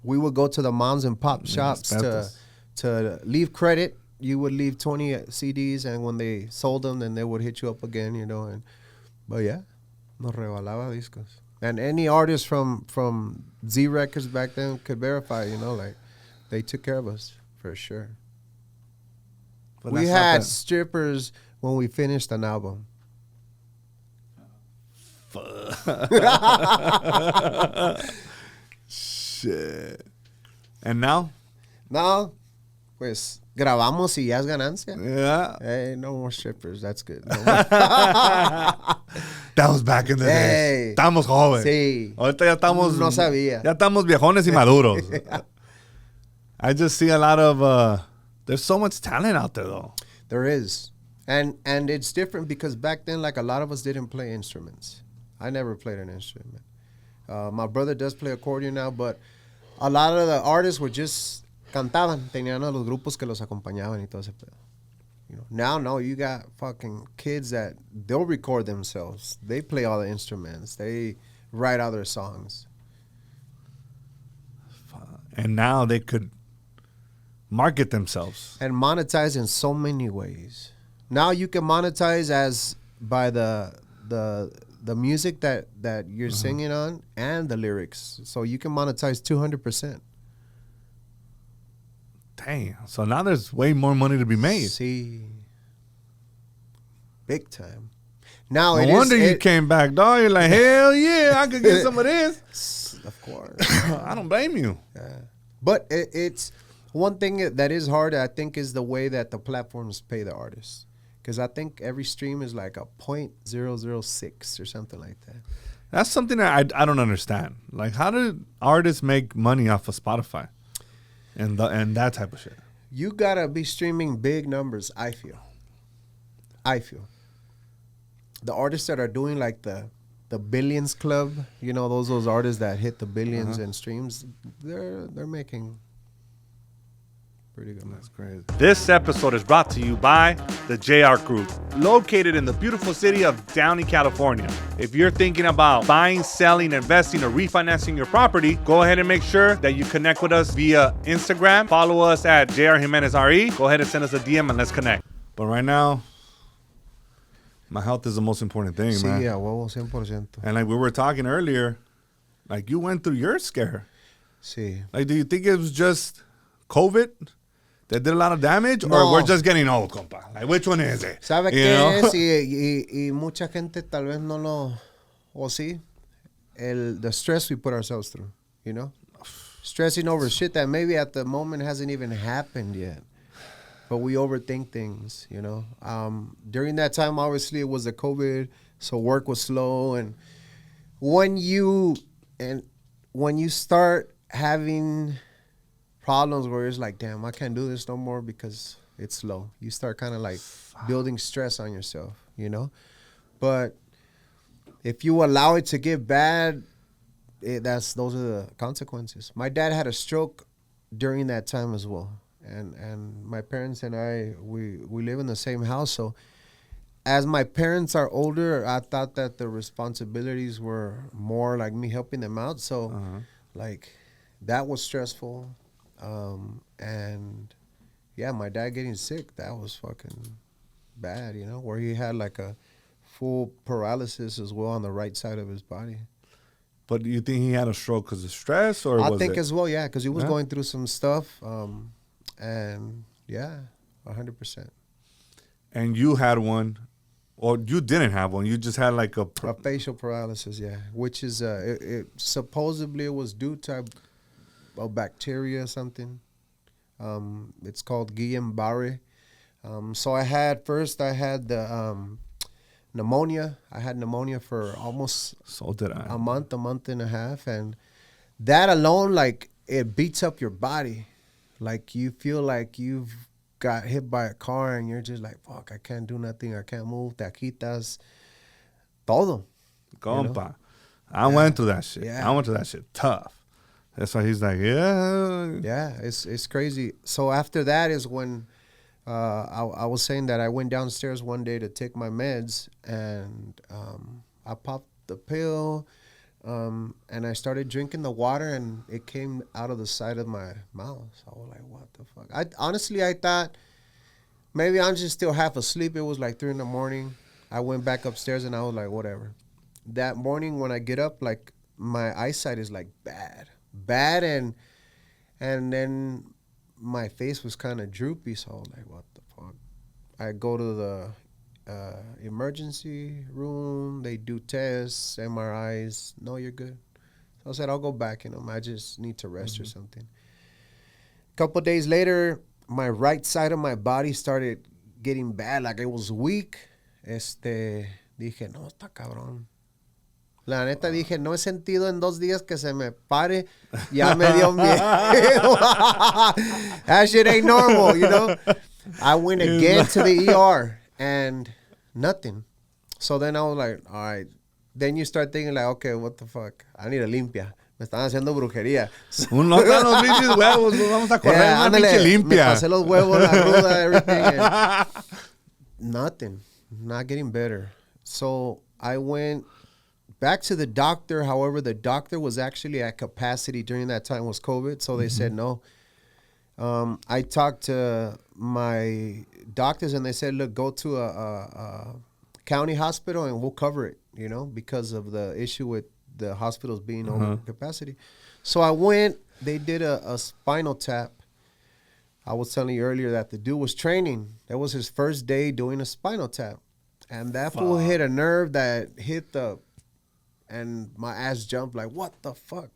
We would go to the moms and pop shops to leave credit. You would leave 20 CDs, and when they sold them, then they would hit you up again, you know. But yeah, nos regalaba discos. And any artist from Z Records back then could verify, you know, like, they took care of us for sure. But We that's not had that- strippers when we finished an album. Shit. And now? No, pues grabamos y ya es ganancia. Yeah. Hey, no more strippers. That's good. No more. That was back in the Hey. days. Estamos jóvenes. Sí. Ahorita ya estamos... No sabía. Ya estamos viejones y maduros. I just see a lot of... there's so much talent out there, though. There is. And it's different because back then, like, a lot of us didn't play instruments. I never played an instrument. My brother does play accordion now, but a lot of the artists were just cantaban. Tenían a los grupos que los acompañaban y todo ese pedo. You know, now, no, you got fucking kids that they'll record themselves. They play all the instruments. They write all their songs. And now they could market themselves. And monetize in so many ways. Now you can monetize as by the music that you're singing on and the lyrics. So you can monetize 200%. Damn. So now there's way more money to be made. See. Big time. Now No wonder you came back, dog. You're like, hell yeah, I could get some of this. Of course. I don't blame you. Yeah. But it's one thing that is hard, I think, is the way that the platforms pay the artists. Because I think every stream is like a 0.006 or something like that. That's something that I don't understand. Like, how do artists make money off of Spotify and that type of shit? You gotta be streaming big numbers, I feel. The artists that are doing like the Billions Club, you know, those artists that hit the billions in streams, they're making Pretty good, man. That's crazy. This episode is brought to you by the JR Group, located in the beautiful city of Downey, California. If you're thinking about buying, selling, investing, or refinancing your property, go ahead and make sure that you connect with us via Instagram. Follow us at JR Jimenez RE. Go ahead and send us a DM and let's connect. But right now, my health is the most important thing, man. Sí, a huevo, 100%. And like we were talking earlier, like you went through your scare. Sí. Like, do you think it was just COVID that did a lot of damage, or No. we're just getting old, compa? Like, which one is it? ¿Sabe You qué know? es? Y mucha gente tal vez no lo... O sí. The stress we put ourselves through, you know? Stressing over shit that maybe at the moment hasn't even happened yet. But we overthink things, you know? During that time, obviously, it was the COVID, so work was slow. And when you start having problems where it's like, damn, I can't do this no more because it's slow. You start kind of like building stress on yourself, you know? But if you allow it to get bad, those are the consequences. My dad had a stroke during that time as well. And my parents and I, we live in the same house. So as my parents are older, I thought that the responsibilities were more like me helping them out. So like that was stressful. And yeah, my dad getting sick, that was fucking bad, you know, where he had like a full paralysis as well on the right side of his body. But do you think he had a stroke because of stress, or I was think it? as well, yeah, because he was Yeah? going through some stuff. And yeah, 100%. And you had one, or you didn't have one. You just had like A facial paralysis, yeah, which is it supposedly it was due to a bacteria or something. It's called Guillain-Barré. So I had the pneumonia. I had pneumonia for almost So did I. a month and a half, and that alone, like, it beats up your body. Like, you feel like you've got hit by a car and you're just like, fuck, I can't do nothing, I can't move, taquitas, todo. Compa. I went through that shit. Yeah. I went through that shit tough. That's why he's like, yeah. Yeah, it's crazy. So after that is when I was saying that I went downstairs one day to take my meds, and I popped the pill, and I started drinking the water, and it came out of the side of my mouth. So I was like, what the fuck? I thought maybe I'm just still half asleep. It was like 3 a.m. I went back upstairs, and I was like, whatever. That morning when I get up, like, my eyesight is like bad, and then my face was kind of droopy, so I was like, what the fuck? I go to the emergency room, they do tests, MRIs, no, you're good. So I said, I'll go back, I just need to rest or something. A couple days later, my right side of my body started getting bad, like it was weak. Dije, no, está cabrón. La neta dije, no he sentido en 2 días que se me pare. Ya me dio miedo. That shit ain't normal, you know? I went again to the ER and nothing. So then I was like, all right. Then you start thinking like, okay, what the fuck? I need a limpia. Me están haciendo brujería. Un loco a los pinches huevos. Nos vamos a correr una pinche Me limpia. pasé los huevos, la ruda, everything. And nothing. Not getting better. So I went back to the doctor. However, the doctor was actually at capacity during that time, was COVID. So they said no. I talked to my doctors and they said, look, go to a county hospital and we'll cover it, because of the issue with the hospitals being over capacity. So I went, they did a spinal tap. I was telling you earlier that the dude was training. That was his first day doing a spinal tap. And that fool hit a nerve that hit and my ass jumped like, what the fuck?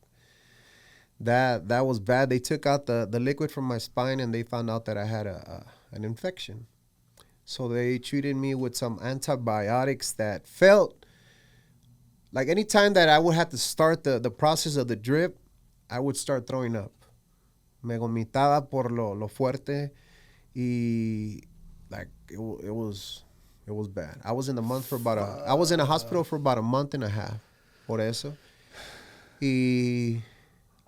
That was bad. They took out the liquid from my spine and they found out that I had an infection. So they treated me with some antibiotics that felt like any time that I would have to start the process of the drip, I would start throwing up. Me vomitaba por lo fuerte, y like it was bad. I was in a hospital for about a month and a half, por eso. Y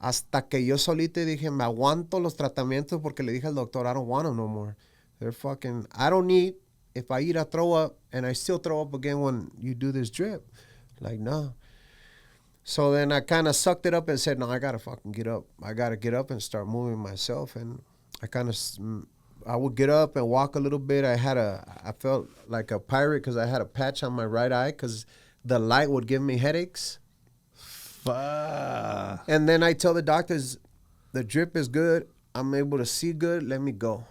hasta que yo solito dije, me aguanto los tratamientos porque le dije al doctor, I don't want them no more. They're fucking, I don't need, if I eat, I throw up, and I still throw up again when you do this drip. Like, no. So then I kind of sucked it up and said, no, I got to fucking get up. I got to get up and start moving myself. And I would get up and walk a little bit. I felt like a pirate because I had a patch on my right eye because the light would give me headaches. Fuck. And then I tell the doctors, the drip is good. I'm able to see good. Let me go.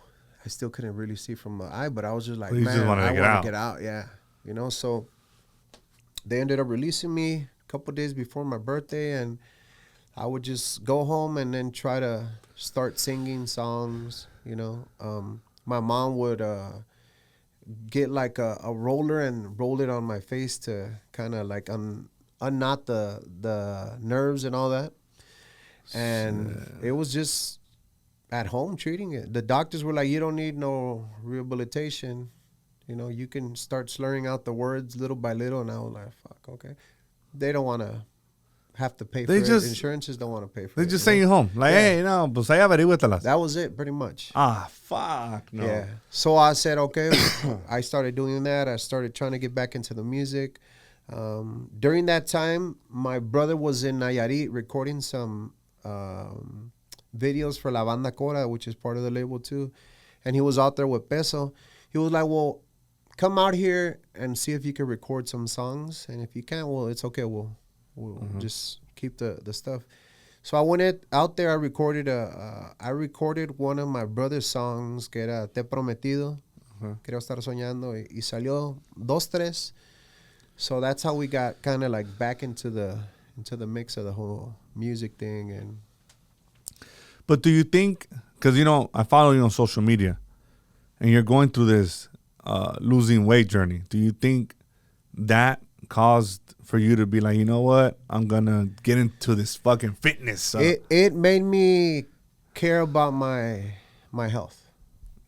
I still couldn't really see from my eye, but I was just like, You just man, wanted to I get want out. to get out. Yeah. You know, so they ended up releasing me a couple days before my birthday, and I would just go home and then try to start singing songs, you know. My mom would get like a roller and roll it on my face to kind of like unknot the nerves and all that. And it was just at home treating it. The doctors were like, you don't need no rehabilitation. You know, you can start slurring out the words little by little. And I was like, fuck, okay. They don't want to have to pay for it. Insurances don't want to pay for it. They just send you home. Like, hey, no, pues ahí averíguatelas. That was it, pretty much. Ah, fuck, no. Yeah. So I said, okay. I started doing that. I started trying to get back into the music. During that time, my brother was in Nayarit recording some videos for La Banda Cora, which is part of the label too. And he was out there with Peso. He was like, well, come out here and see if you can record some songs. And if you can't, well, it's okay. We'll just keep the stuff. So I went out there. I recorded one of my brother's songs, que era Te Prometido. Quiero estar soñando. Y salió 2, 3. So that's how we got kind of like back into the mix of the whole music thing. And But do you think, because, you know, I follow you on social media, and you're going through this losing weight journey, do you think that caused for you to be like, you know what, I'm going to get into this fucking fitness? It made me care about my health,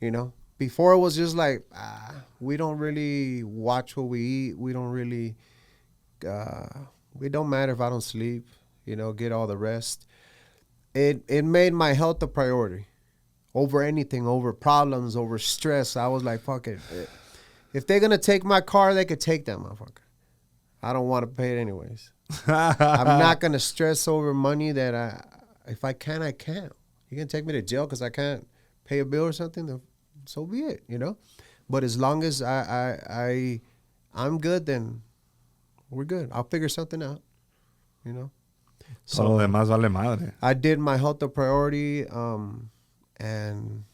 you know? Before it was just like, we don't really watch what we eat. We don't really, it don't matter if I don't sleep, you know, get all the rest. It made my health a priority over anything, over problems, over stress. I was like, fuck it. If they're going to take my car, they could take that motherfucker. I don't want to pay it anyways. I'm not going to stress over money that if I can, I can't. You can take me to jail because I can't pay a bill or something, then so be it, you know? But as long as I'm good, then we're good. I'll figure something out, you know? So lo demás vale madre. I did my health a priority, and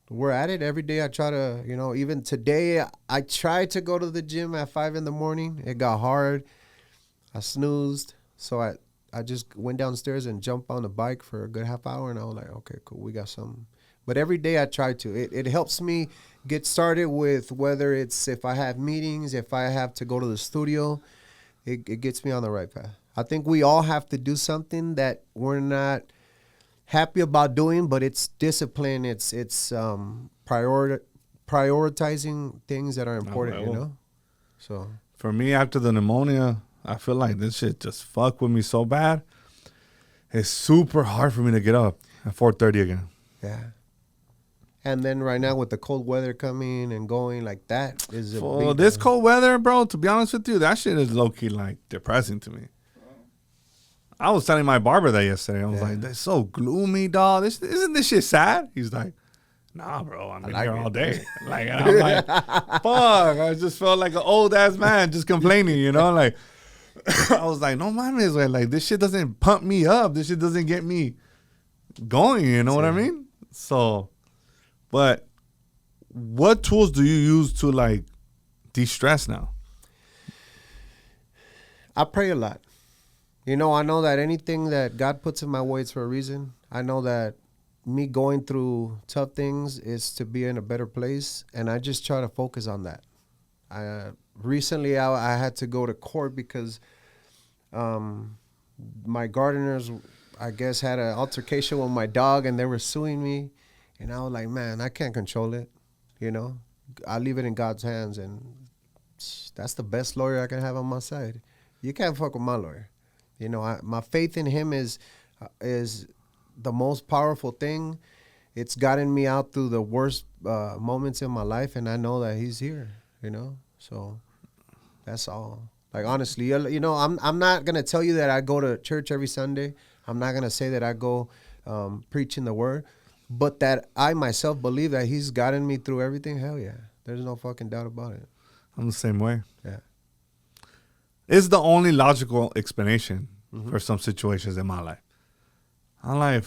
we're at it every day. I try to, you know, even today, I tried to go to the gym at 5 in the morning. It got hard. I snoozed. So I just went downstairs and jumped on the bike for a good half hour, and I was like, okay, cool, we got something. But every day I try to. It helps me get started with whether it's if I have meetings, if I have to go to the studio, it gets me on the right path. I think we all have to do something that we're not happy about doing, but it's discipline. It's prioritizing things that are important, you know? So for me, after the pneumonia, I feel like this shit just fucked with me so bad. It's super hard for me to get up at 4:30 again. yeah. And then right now with the cold weather coming and going, like that is a For big this cold weather, bro, to be honest with you, that shit is low-key, like, depressing to me. I was telling my barber that yesterday. I was like, that's so gloomy, dog. Isn't this shit sad? He's like, nah, bro, I'm in here all day. Like, and I'm like, fuck. I just felt like an old-ass man just complaining, you know? Like, I was like, no mames, güey. Like, this shit doesn't pump me up. This shit doesn't get me going, you know what I mean? So, but what tools do you use to, like, de-stress now? I pray a lot. You know, I know that anything that God puts in my way is for a reason. I know that me going through tough things is to be in a better place, and I just try to focus on that. Recently, I had to go to court because my gardeners, I guess, had an altercation with my dog, and they were suing me. And I was like, man, I can't control it, you know. I leave it in God's hands, and that's the best lawyer I can have on my side. You can't fuck with my lawyer. You know, my faith in him is is the most powerful thing. It's gotten me out through the worst moments in my life, and I know that he's here, you know? So that's all. Like, honestly, you know, I'm not going to tell you that I go to church every Sunday. I'm not going to say that I go preaching the word, but that I myself believe that he's gotten me through everything. Hell yeah. There's no fucking doubt about it. I'm the same way. Yeah. It's the only logical explanation for some situations in my life. I'm like,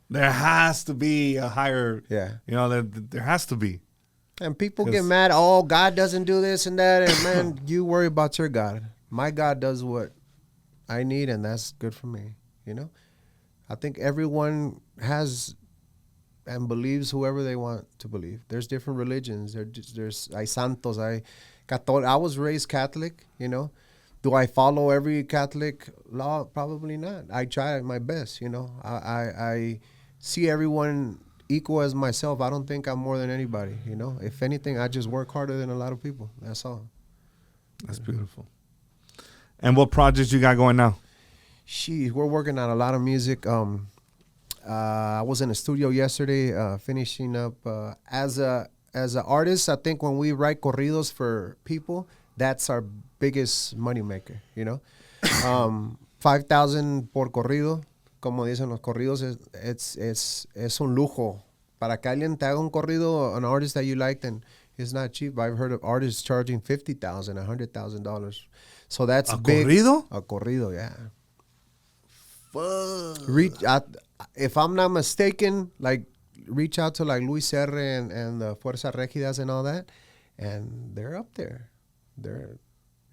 there has to be a higher, you know, there has to be. And people get mad, oh, God doesn't do this and that. And man, you worry about your God. My God does what I need, and that's good for me, you know? I think everyone has and believes whoever they want to believe. There's different religions. There's hay santos, hay Catholic. I was raised Catholic, you know? Do I follow every Catholic law? Probably not. I try my best, you know? I see everyone equal as myself. I don't think I'm more than anybody, you know? If anything, I just work harder than a lot of people. That's all. That's beautiful. And what projects you got going now? We're working on a lot of music. I was in the studio yesterday finishing up. As an artist, I think when we write corridos for people, that's our biggest moneymaker, you know? 5,000 por corrido. Como dicen los corridos, es un lujo. Para que alguien te haga un corrido, an artist that you like, then it's not cheap. I've heard of artists charging $50,000, $100,000. So that's a big. Corrido? A corrido, yeah. Fuck. If I'm not mistaken, like reach out to like Luis R. and the Fuerza Regidas and all that, and they're up there.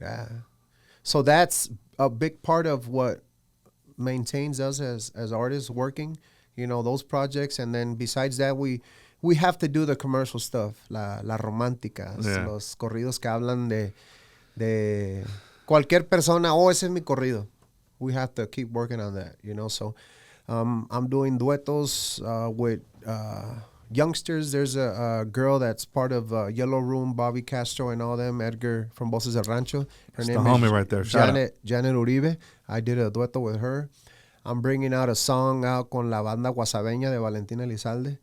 Yeah. So that's a big part of what maintains us as artists working, you know, those projects. And then besides that, we have to do the commercial stuff, la románticas, los corridos que hablan de cualquier persona. Oh, ese es mi corrido. We have to keep working on that, you know. So I'm doing duetos with youngsters. There's a girl that's part of Yellow Room, Bobby Castro and all them, Edgar from Voces del Rancho. Her name the homie is right there. Janet Uribe. I did a dueto with her. I'm bringing out a song out con la banda guasabeña de Valentina Elizalde.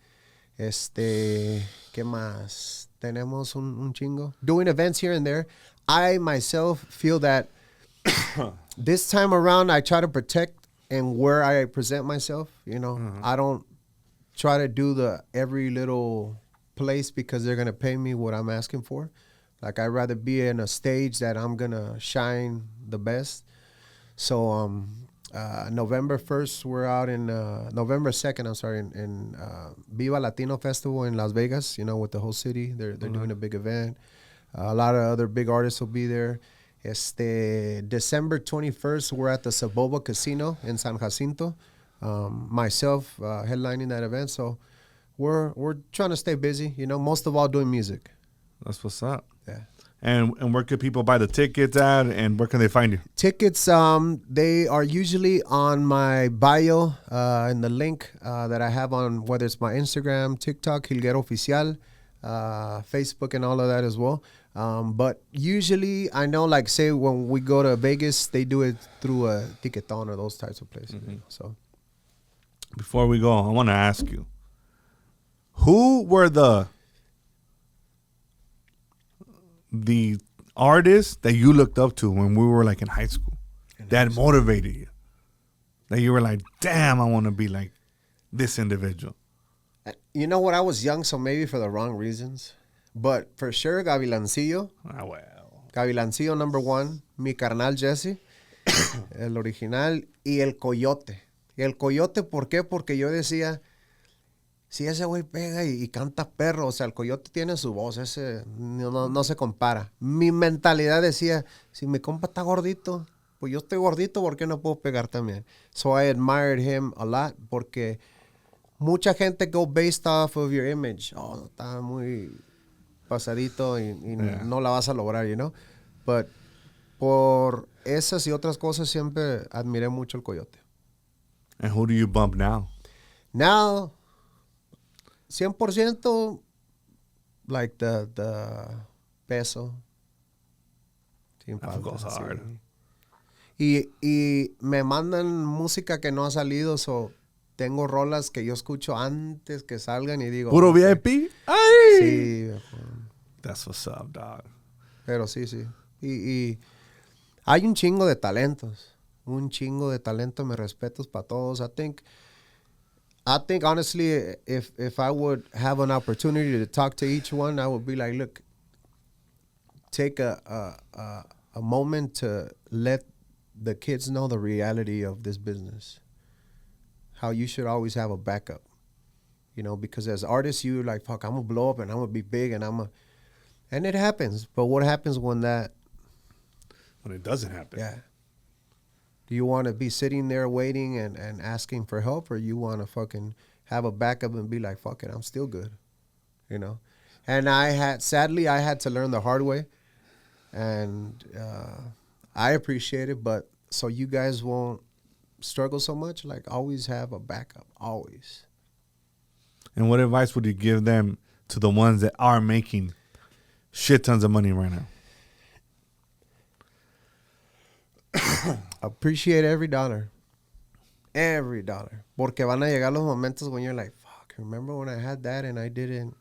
¿Qué más? Tenemos un chingo. Doing events here and there. I myself feel that this time around I try to protect and where I present myself, you know. I don't try to do every little place because they're going to pay me what I'm asking for. Like, I'd rather be in a stage that I'm going to shine the best. So November 1st, we're out in November 2nd, I'm sorry, in Viva Latino Festival in Las Vegas, you know, with the whole city. They're doing a big event. A lot of other big artists will be there. December 21st, we're at the Saboba Casino in San Jacinto. Myself headlining that event. So we're trying to stay busy, you know, most of all doing music. That's what's up. Yeah. And where could people buy the tickets at, and where can they find you? Tickets, they are usually on my bio in the link that I have on, whether it's my Instagram, TikTok, Jilguero Oficial, Facebook, and all of that as well. But usually, I know, like, say, when we go to Vegas, they do it through a Ticketon or those types of places. Mm-hmm. So, before we go, I want to ask you, who were the artists that you looked up to when we were like in high school that motivated you? That you were like, damn, I want to be like this individual. You know what? I was young, so maybe for the wrong reasons. But for sure, Gavilancillo. Ah, well. Gavilancillo #1. Mi carnal Jesse, el original. Y el Coyote. Y el Coyote, ¿por qué? Porque yo decía, si ese güey pega y canta perro, o sea, el Coyote tiene su voz, ese no se compara. Mi mentalidad decía, si mi compa está gordito, pues yo estoy gordito, ¿por qué no puedo pegar también? So I admired him a lot, porque mucha gente go based off of your image. Oh, está muy pasadito y no la vas a lograr, you know? But por esas y otras cosas siempre admiré mucho el Coyote. And who do you bump now? Now, 100% like the Peso. That goes hard. Y me mandan música que no ha salido, so tengo rolas que yo escucho antes que salgan y digo... Puro okay. VIP. ¡Ay! Sí, That's what's up, dog. pero sí. Y hay un chingo de talentos. Un chingo de talento. Me respetos para todos. I think honestly, if I would have an opportunity to talk to each one, I would be like, look, take a moment to let the kids know the reality of this business. How you should always have a backup. You know, because as artists, you're like, fuck, I'm going to blow up and I'm going to be big and and it happens. But what happens when it doesn't happen? Yeah. Do you want to be sitting there waiting and asking for help, or you want to fucking have a backup and be like, fuck it, I'm still good, you know? And sadly, I had to learn the hard way, and I appreciate it, but so you guys won't struggle so much, like always have a backup, always. And what advice would you give them to the ones that are making shit tons of money right now? Appreciate every dollar. Every dollar. Porque van a llegar los momentos when you're like, fuck, remember when I had that and I didn't?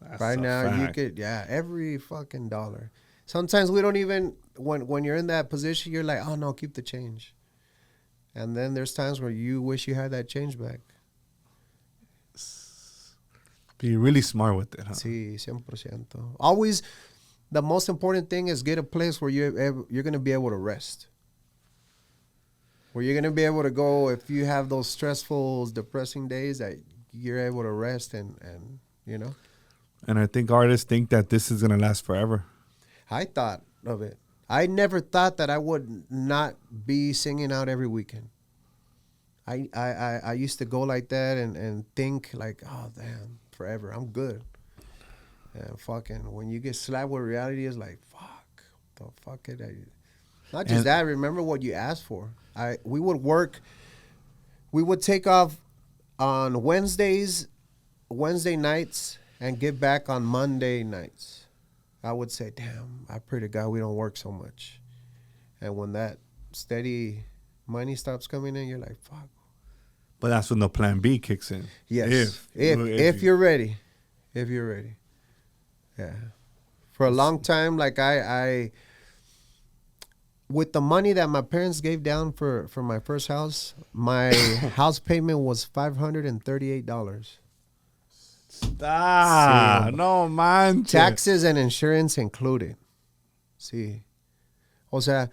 That's right a now, fact. you could, every fucking dollar. Sometimes we don't even, when you're in that position, you're like, oh no, keep the change. And then there's times where you wish you had that change back. Be really smart with it, huh? Sí, 100%. Always, the most important thing is get a place where you're going to be able to rest. Where you're going to be able to go if you have those stressful, depressing days that you're able to rest and you know. And I think artists think that this is going to last forever. I thought of it. I never thought that I would not be singing out every weekend. I used to go like that and think like, oh, damn, forever. I'm good. And fucking, when you get slapped with reality, it's like, fuck, the fuck it. Not just that, remember what you asked for. We would take off on Wednesday nights and get back on Monday nights. I would say, damn, I pray to God we don't work so much. And when that steady money stops coming in, you're like, fuck. But that's when the plan B kicks in. Yes. If you're ready. If you're ready. Yeah. For a long time, like I with the money that my parents gave down for my first house, my house payment was $538. Ah, Sí. no manches. Taxes and insurance included. Sí. O sea,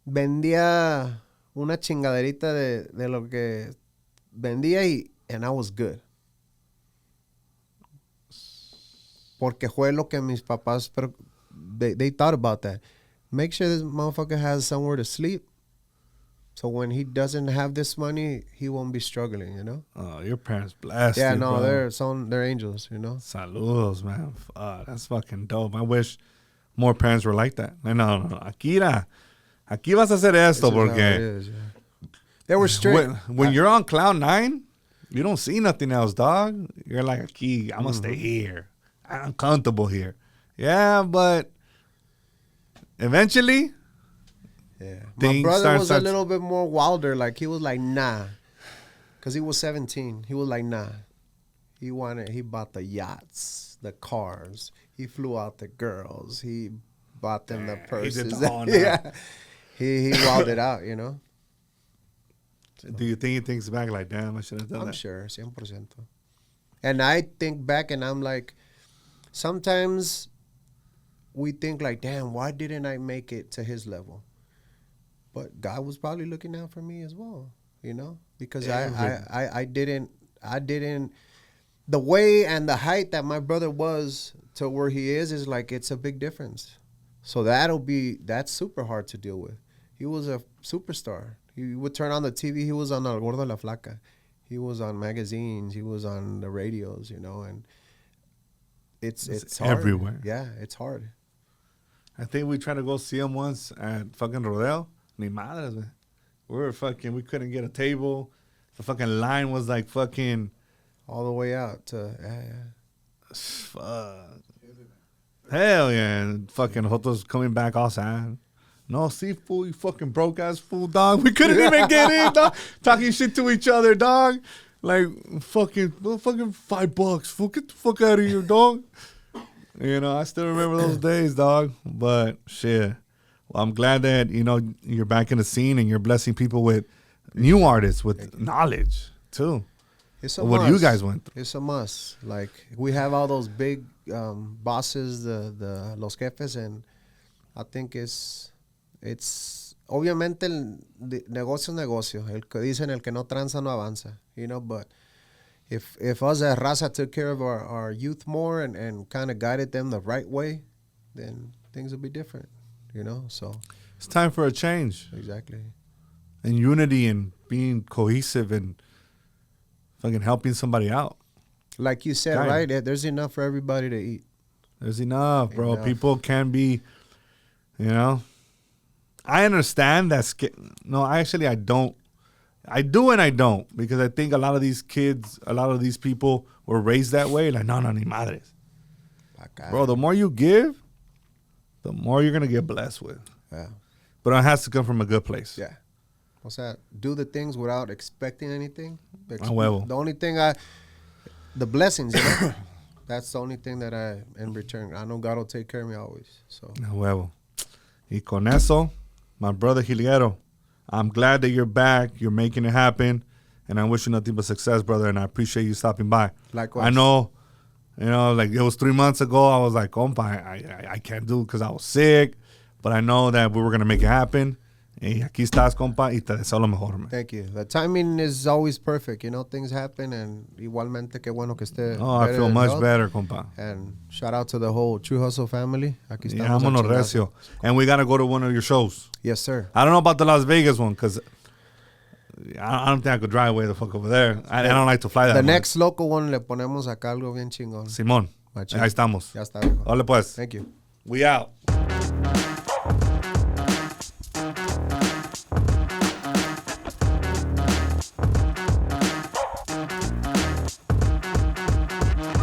vendía una chingaderita de lo que vendía and I was good. Porque fue lo que mis papás, pero they thought about that. Make sure this motherfucker has somewhere to sleep. So when he doesn't have this money, he won't be struggling, you know? Oh, your parents blessed Yeah, you, no, bro. they're angels, you know? Saludos, man. That's fucking dope. I wish more parents were like that. No. Aquí vas a hacer esto This is how it porque is, yeah. They were strict. when you're on cloud nine, you don't see nothing else, dog. You're like, aquí, I'm going to stay here. I'm comfortable here. Yeah, but eventually, Yeah. My things brother was a start- little bit more wilder. Like, he was like, nah. Because he was 17. He was like, nah. He bought the yachts, the cars. He flew out the girls. He bought them the He did purses. the whole Yeah. He wilded out, you know? Do you think he thinks back like, damn, I should have done I'm that? sure, 100%. And I think back and I'm like, sometimes we think like, damn, why didn't I make it to his level? But God was probably looking out for me as well, you know? Because I didn't, the way and the height that my brother was to where he is like, it's a big difference. So that's super hard to deal with. He was a superstar. He would turn on the TV. He was on El Gordo La Flaca. He was on magazines. He was on the radios, you know, and it's hard. everywhere. Yeah, it's hard. I think we tried to go see him once at fucking Rodeo. Ni madres, man. We couldn't get a table. The fucking line was like fucking. All the way out to, yeah. Fuck. Hell yeah. And fucking Joto's coming back all sad. No, see, fool, you fucking broke ass fool, dog. We couldn't even get in, dog. Talking shit to each other, dog. Like, fucking $5, fool. Get the fuck out of here, dog. You know, I still remember those days, dog. But shit. Well, I'm glad that, you know, you're back in the scene and you're blessing people with new artists with knowledge, too. It's a what must. You guys went through. It's a must. Like, we have all those big bosses, the los jefes, and I think it's obviamente el negocio es negocio. El que dicen el que no tranza no avanza, you know, but if us as raza took care of our youth more and kind of guided them the right way, then things would be different, you know, so. It's time for a change. Exactly. And unity and being cohesive and fucking helping somebody out. Like you said, right? There's enough for everybody to eat. There's enough, bro. Enough. People can be, you know. I understand that. No, actually, I don't. I do and I don't. Because I think a lot of these kids, a lot of these people were raised that way. Like, no, ni madres. Bro, the more you give, the more you're going to get blessed with. Yeah. But it has to come from a good place. Yeah. What's that? Do the things without expecting anything. A huevo. The only thing the blessings, you know? That's the only thing that in return. I know God will take care of me always. So. A huevo. Y con eso, my brother Jilguero, I'm glad that you're back. You're making it happen. And I wish you nothing but success, brother. And I appreciate you stopping by. Likewise. I know, you know, like it was 3 months ago. I was like, compa, I can't do it because I was sick. But I know that we were going to make it happen. Y aquí estás, compa, y te deseo lo mejor, man. Thank you. The timing is always perfect. You know, things happen, and igualmente, qué bueno que esté. Oh, I feel much better, compa. And shout out to the whole True Hustle family. Aquí estamos. Yeah, vámonos recio. And we got to go to one of your shows. Yes, sir. I don't know about the Las Vegas one, because I don't think I could drive way the fuck over there. I don't like to fly that The much. next local one, le ponemos acá algo bien chingón. Simón, Machín. ahí estamos. Ya está, viejo. Dale pues. Thank you. We out.